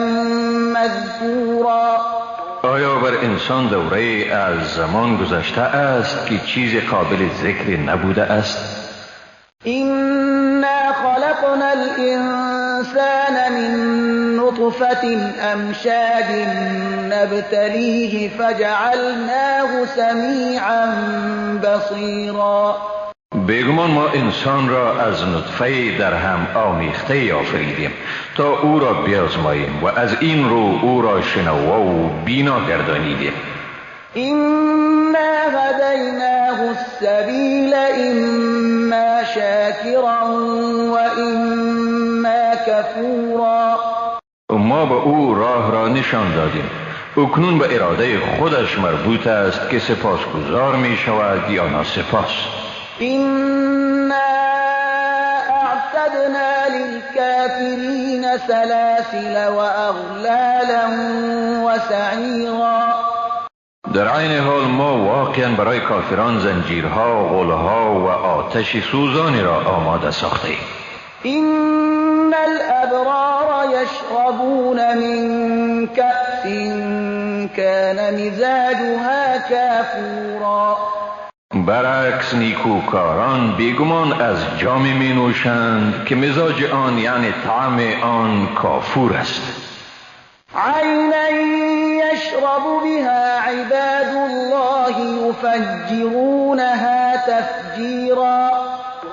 C: مذكورا.
B: آیا بر انسان دوره از زمان گذشته است که چیز قابل ذکر نبوده است؟
C: إنا خلقنا الإنسان من نطفة أمشاج نبتليه فجعلناه سميعا بصيرا.
B: بیگمان ما انسان را از نطفه در هم آمیخته آفریدیم تا او را بیازماییم و از این رو او را شنوا و بینا گردانیدیم.
C: إنا هديناه السبيل إما شاكرا وإما كفورا.
B: ما به او راه را نشان دادیم. اکنون به اراده خودش مربوط است که سپاسگزار می شود یا ناسپاس.
C: إنا أعتدنا للكافرين سلاسل وأغلالا وسعيرا.
B: در عین حال ما واقعا برای کافران زنجیرها، غلها و آتش سوزانی را آماده ساخته ایم.
C: إن الأبرار يشربون من كأس كان مزاجها كافورا.
B: برعکس نیکوکاران بیگمان از جامی می نوشند که مزاج آن یعنی طعم آن کافور است.
C: عینا یشرب بها عباد الله یفجرونها تفجیرا.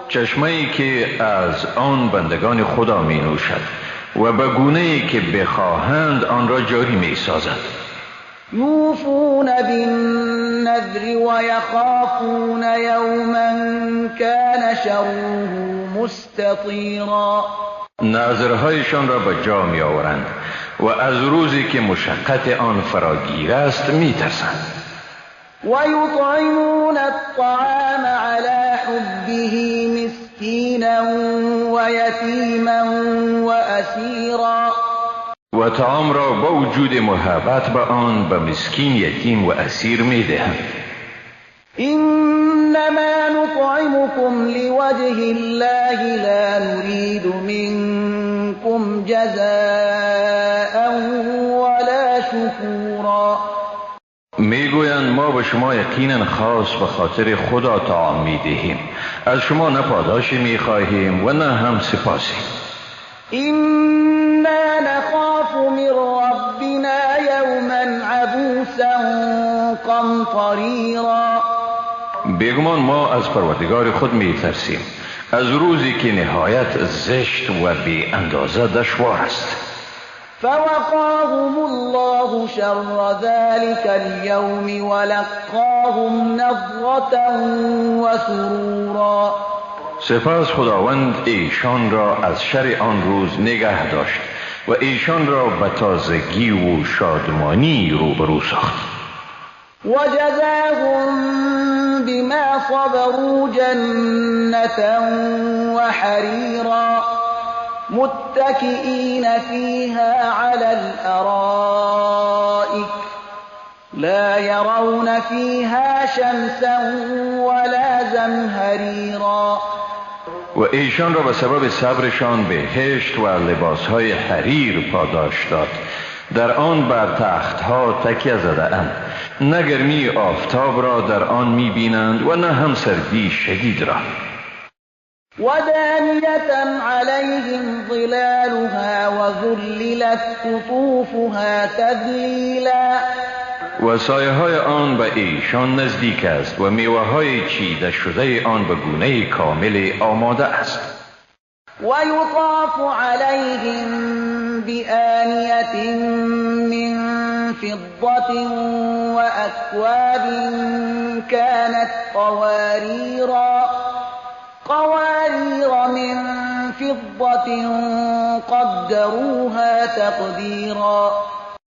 B: چشمه‌ای که از آن بندگان خدا می نوشد و به گونه‌ای که بخواهند آن را جاری می سازد.
C: یوفون بالنذر ويخافون يوما كان شره مستطیرا.
B: نذرهایشان را به جا می آورند و از روزی که مشقت آن فراگیر است می ترسند.
C: ويطعمون الطعام على حبه مسكينا ويتيما وأسيرا.
B: و طعام را با وجود محبت به آن به مسکین، یتیم و اسیر می دهند.
C: إنما نطعمكم لوجه الله لا نريد منكم جزاء ولا شكورا.
B: میگویند ما به شما یقینا خاص به خاطر خدا طعام میدهیم، از شما نه پاداشی میخواهیم و نه هم سپاسی.
C: إنا نخاف من ربنا يوما عبوسا قمطريرا.
B: بیگمان ما از پروردگار خود میترسیم، از روزی که نهایت زشت و بی اندازه دشوار است.
C: فوقاهم الله شر ذلك اليوم ولقاهم نضرة وسرورا.
B: سپس خداوند ایشان را از شر آن روز نگه داشت و ایشان را به تازگی و شادمانی روبرو ساخت.
C: وجزاهم بما صبروا جنة وحريرا متكئين فيها على الأرائك لا يرون فيها شمسا ولا زمهريرا.
B: و ایشان را به سبب صبرشان بهشت و لباسهای حریر پاداش داد. در آن بر تختها تکیه زده اند، نه گرمی آفتاب را در آن می بینند و نه هم سردی شدید را.
C: ودانية عليهم ظلالها وذللت قطوفها تذلیلا.
B: و سایه های آن به ایشان نزدیک است و میوه های چیده شده آن به گونه کامل آماده است.
C: ويطاف عليهم بآنية من فضة وأكواب كانت قوارير من فضة قدروها تقديرا.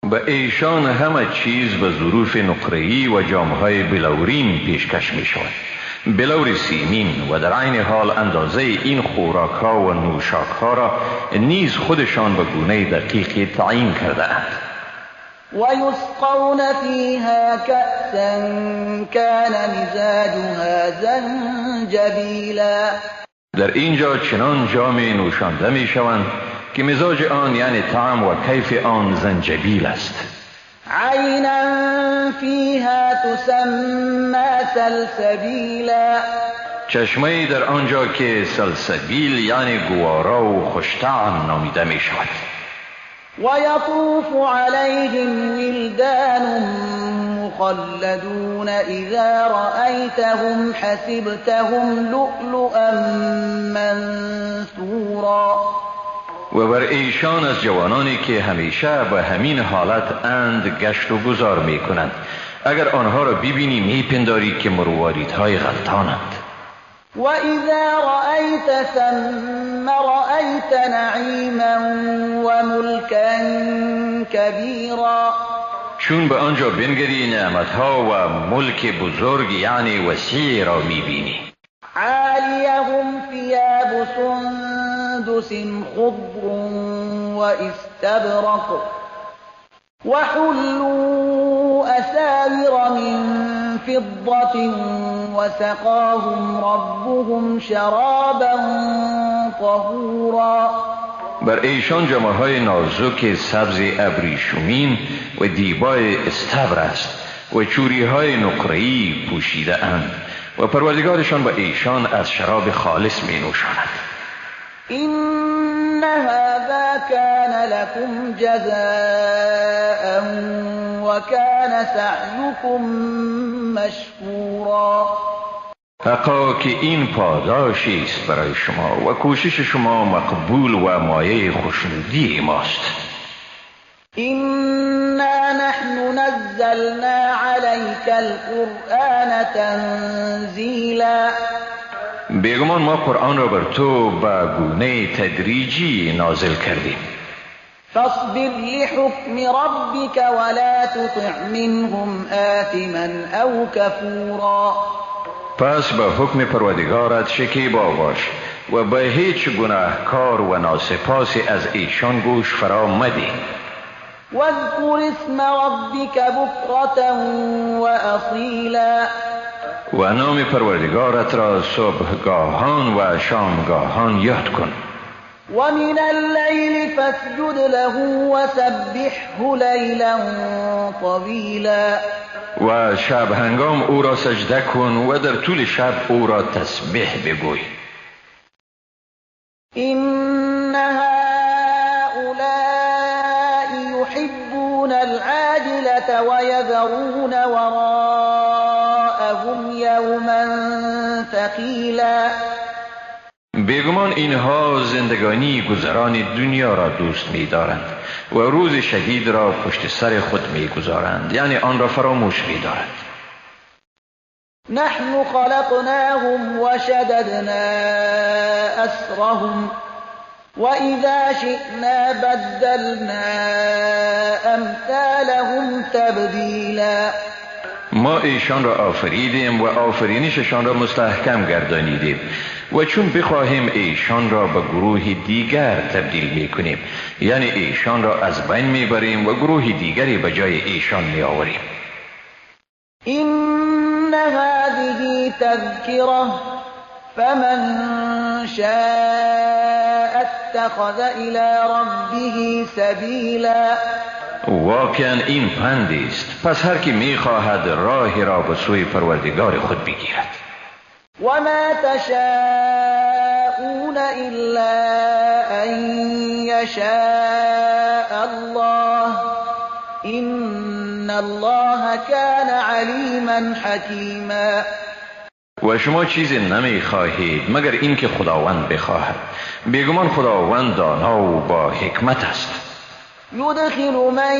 B: به ایشان همه چیز به ظروف نقره‌ای و جامهای بلورین پیشکش می شود، بلور سیمین، و در عین حال اندازه این خوراک ها و نوشاک ها را نیز خودشان به گونه دقیقی تعیین کرده اند.
C: ويسقون فيها كأسا كان مزاجها زنجبیلا.
B: در اینجا چنان جام نوشانده می شوند که مزاج آن یعنی طعم و کیف آن زنجبیل است.
C: عینا فیها تسمى سلسبیلا.
B: چشمه در آنجا که سلسبیل یعنی گوارا و خوشطعم نامیده می شود.
C: ويطوف عليهم ولدان مخلدون إذا رأيتهم حسبتهم لؤلؤا منثورا.
B: و بر ایشان از جوانانی که همیشه به همین حالت اند گشت و گذار می کنند، اگر آنها را ببینی می پنداری که مرواریدهای غلطانند.
C: وإذا رأيت ثم رأيت نعيما وملكا كبيرا.
B: چون به آنجا بنگری نعمتها و ملک بزرگ یعنی وسیع را میبینی.
C: عالیهم ثياب سندس خضر واستبرق وحلوا أساور من فضة وسقاهم ربهم شرابا طهورا.
B: بر ایشان جامه‌های نازک سبز ابریشمین و دیبای استبر است و چوری‌های نقره‌ای پوشیده اند و پروردگارشان به ایشان از شراب خالص می نوشاند.
C: إن هذا كان لكم جزاء وكان سعيكم مشكورا.
B: حقا که این پاداشی است برای شما و کوشش شما مقبول و مایه خوشنودی ماست.
C: إنا نحن نزلنا عليك القرآن تنزيلا.
B: بیگمان ما قرآن را بر تو به گونه تدریجی نازل کردیم.
C: فاصبر لحكم ربك ولا تطع منهم آثما أو كفورا.
B: پس به حکم پروردگارت شکیبا باش و به هیچ گناهکار و ناسپاسی از ایشان گوش فرا مدی.
C: واذكر اسم ربك بكرة وأصيلا
B: و نام پروردگارت را صبحگاهان و شامگاهان یاد کن.
C: ومن الليل فاسجد له وسبحه ليلا طويلا
B: و شب هنگام او را سجده کن و در طول شب او را تسبیح بگوی.
C: إن هؤلاء يحبون العاجلة ويذرون وراءهم يوما ثقيلا
B: بیگمان اینها زندگانی گذران دنیا را دوست می دارند و روز شدید را پشت سر خود می گذارند، یعنی آن را فراموش می دارند.
C: نحن خلقناهم وشددنا أسرهم وإذا شئنا بدلنا أمثالهم تبديلا
B: ما ایشان را آفریدیم و آفرینششان را مستحکم گردانیدیم و چون بخواهیم ایشان را به گروه دیگر تبدیل می کنیم، یعنی ایشان را از بین می بریم و گروه دیگری به جای ایشان می آوریم.
C: إن هذه تذكرة فمن شاء اتخذ إلى ربه سبيلا
B: واقعا این پندی است، پس هر کی می خواهد راهی را به سوی پروردگار خود بگیرد.
C: وما تشاءون إلا أن يشاء الله إن الله كان عليما حكيما
B: و شما چیزی نمی خواهید مگر اینکه خداوند بخواهد، بیگمان خداوند دانا و با حکمت است.
C: يدخل من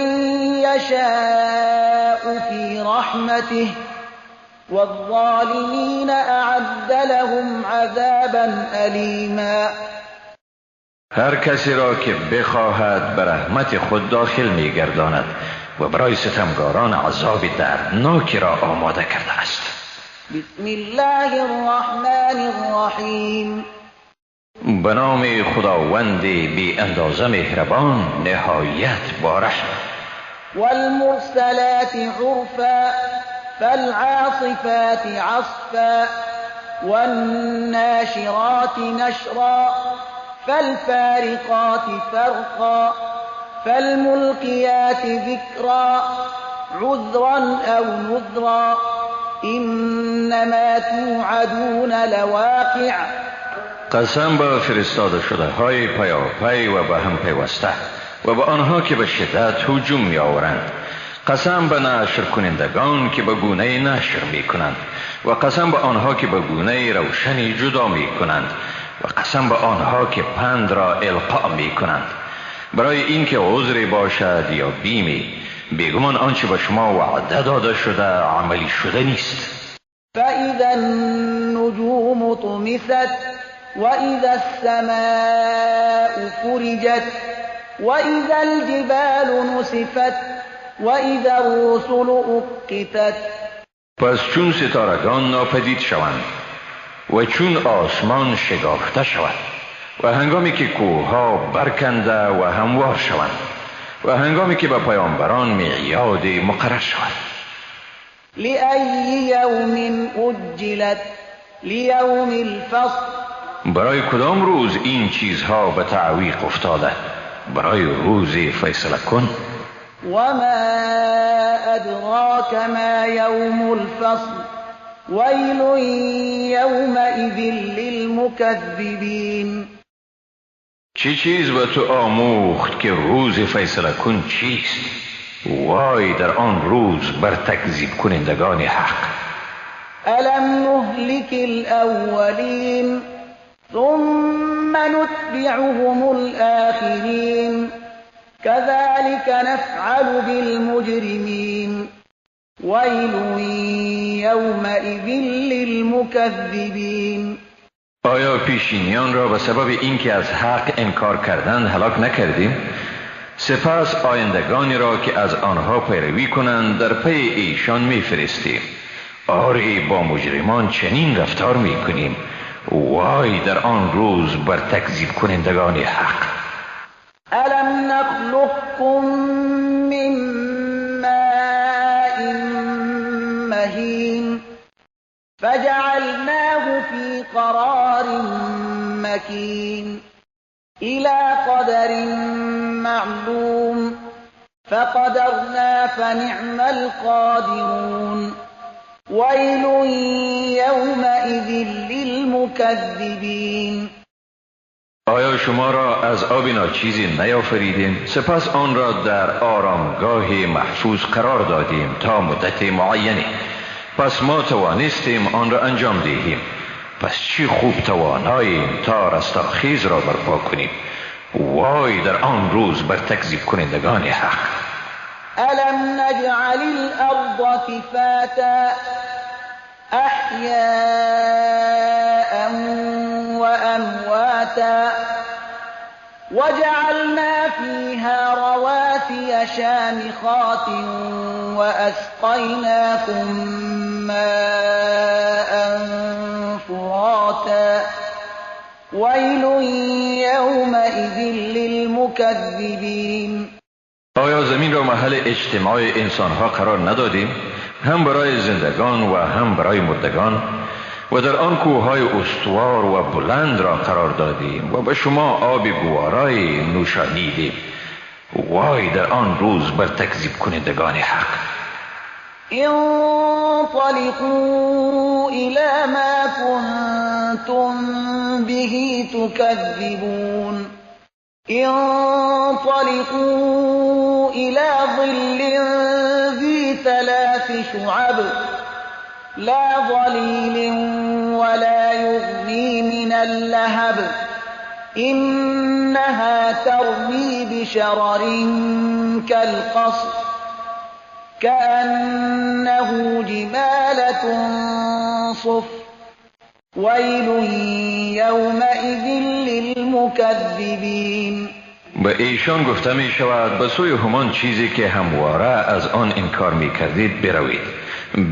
C: يشاء في رحمته والظالمين أعد لهم عذابا أليما
B: هر کسی را که بخواهد به رحمت خود داخل می گرداند و برای ستمگاران عذاب دردناکی را آماده کرده است.
C: بسم الله الرحمن الرحیم
B: به نام خداوند بی اندازه مهربان نهایت بارش.
C: والمرسلات عرفا فالعاصفات عصفا والناشرات نشرا فالفارقات فرقا فالملقيات ذكرا عذرا أو نذرا إنما توعدون لواقع
B: قسم به فرستاده شده های پیاپی و به هم پیوسته و به آنها که به شدت هجوم می آورند. قسم به نشر کنندگان که به گونه نشر می کنند و قسم به آنها که به گونه روشنی جدا می کنند و قسم به آنها که پند را القا می کنند برای اینکه عذری باشد یا بیمی. بیگمان آنچه به شما وعده داده شده عملی شده نیست.
C: فإذا النجوم طمست وإذا السماء فرجت وإذا الجبال نسفت وإذا الرسل أقتت
B: پس چون ستارگان ناپدید شوند و چون آسمان شکافته شود و هنگامی که کوهها برکنده و هموار شوند و هنگامی که به پیامبران میعاد مقرر شود.
C: لأي يوم أجلت لیوم الفصل
B: برای کدام روز این چیزها به تعویق افتاده؟ برای روز فیصله کن.
C: وما أدراك ما يوم الفصل ويل يومئذ للمكذبين
B: چه چیز به تو آموخت که روز فیصله کن چیست؟ وای در آن روز بر تکذیب کنندگان حق.
C: ألم نهلك الأولين ثم نتبعهم الآخرين كذلك نفعل بالمجرمين ويل يومئذ للمكذبين
B: آیا پیشینیان را به سبب اینکه از حق انکار کردند هلاک نکردیم؟ سپس آیندگانی را که از آنها پیروی کنند در پی ایشان میفرستیم. آری با مجرمان چنین رفتار میکنیم. وای در آن روز بر تکذیب کنندگان حق.
C: ألم نخلقكم فجعلناه في قرار مكين إلى قدر معلوم فقدرنا فنعم القادرون ويل يومئذ للمكذبین.
B: آیا شما را از آب ناچیزی نیافریدیم سپس آن را در آرامگاه محفوظ قرار دادیم تا مدت معینی، پس ما توانستیم آن را انجام دهیم. پس چی خوب تواناییم تا رستاخیز را برپا کنیم. وای در آن روز بر تکذیب کنندگان حق.
C: ألم نجعل الأرض كفاتا أحياء وأمواتا وجعلنا فيها رواسي شامخات وأسقيناكم ماء فراتا ويل يومئذ للمكذبين.
B: آیا زمین را محل اجتماع انسانها قرار ندادیم، هم برای زندگان و هم برای مردگان، و در آن کوههای استوار و بلند را قرار دادیم و به شما آب گوارای نوشانیدیم. وای در آن روز بر تکذیب کنندگان حق.
C: انطلقوا إلى ما كنتم به تكذبون انطلقوا إلى ظل ذي 3 شعب لا ظليل ولا يغني من اللهب إنها ترمي بشرر كالقصر كأنه جمالة صفر ويل يومئذ للمكذبين.
B: به ایشان گفته می شود به سوی همان چیزی که همواره از آن انکار می کردید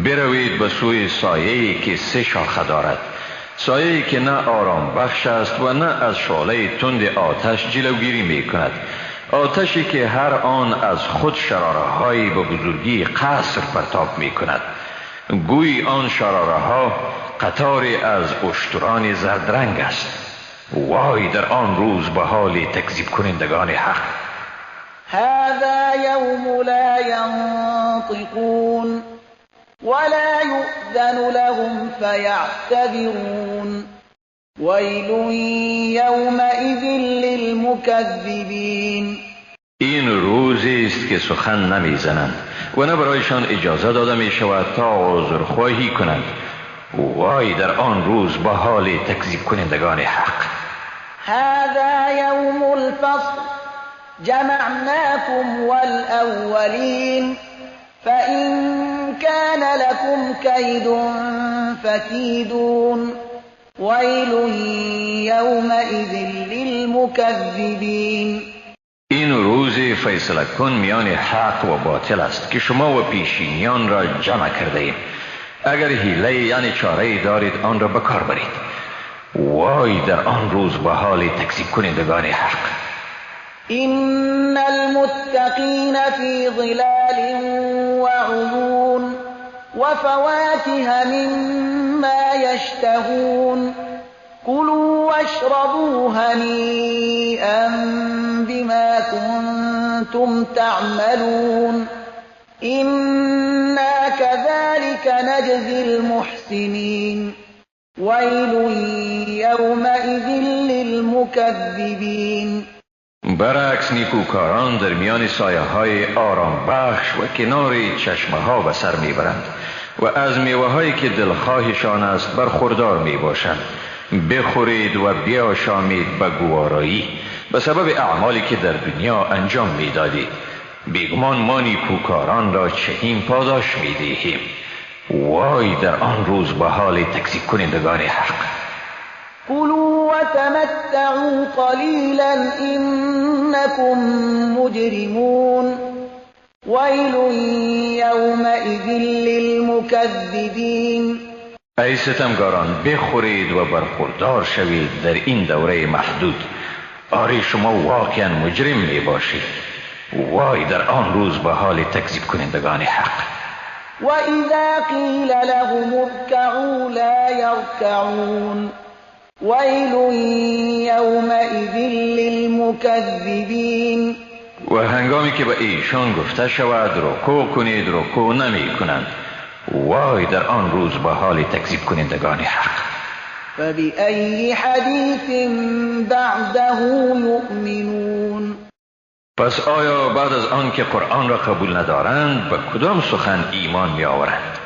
B: بروید به سوی سایه‌ای که 3 شاخه دارد، سایه‌ای که نه آرام بخش است و نه از شعله تند آتش جلوگیری می کند، آتشی که هر آن از خود شراره‌هایی به بزرگی قصر پرتاب می کند. گویی آن شراره‌ها قطاری از اشتران زردرنگ است. وای در آن روز به حال تکذیب کنندگان حق.
C: هذا يوم لا ينطقون ولا يؤذن لهم فيعتذرون ويل يومئذ للمكذبين.
B: این روزی است که سخن نمیزنند و نه برایشان اجازه داده می شود تا عذرخواهی کنند. وای در آن روز به حال تکذیب کنندگان حق.
C: هذا يوم الفصل جمعناكم والأولين فإن كان لكم كيد فكيدون ويل يومئذ للمكذبين.
B: این روز فیصله کن میان حق و باطل است که شما و پیشینیان را جمع کرده ایم. اگر حیله یعنی چاره دارید آن را بکار برید. وای در آن روز به حال تکذیب کنندگان حق.
C: إن المتقين في ظلال وعيون وفواكه مما يشتهون كلوا واشربوا هنيئا بما كنتم تعملون إنا كذلك نجزي المحسنين ويل يومئذ للمكذبين.
B: برعکس نیکوکاران در میان سایه های آرام بخش و کنار چشمه ها به سر می برند و از میوه هایی که دلخواهشان است برخوردار می باشند. بخورید و بیاشامید به گوارایی به سبب اعمالی که در دنیا انجام می دادید. بیگمان ما نیکوکاران را چنین پاداش می دهیم. وای در آن روز به حال تکذیب کنندگان حق.
C: كلوا وتمتعوا قليلا إنكم مجرمون ويل يومئذ للمكذبين.
B: ای ستمگاران بخورید و برخوردار شوید در این دوره محدود. آری شما واقعا مجرم می باشید. وای در آن روز به حال تکذیب کنندگان حق.
C: وإذا قيل لهم اركعوا لا يركعون ويل يومئذ للمكذبين.
B: و هنگامی که به ایشان گفته شود رکوع کنید رکوع نمی کنند. وای در آن روز به حال تکذیب کنندگان حق.
C: فبأي حديث بعده يؤمنون.
B: پس آیا بعد از آن که قرآن را قبول ندارند به کدام سخن ایمان می آورند؟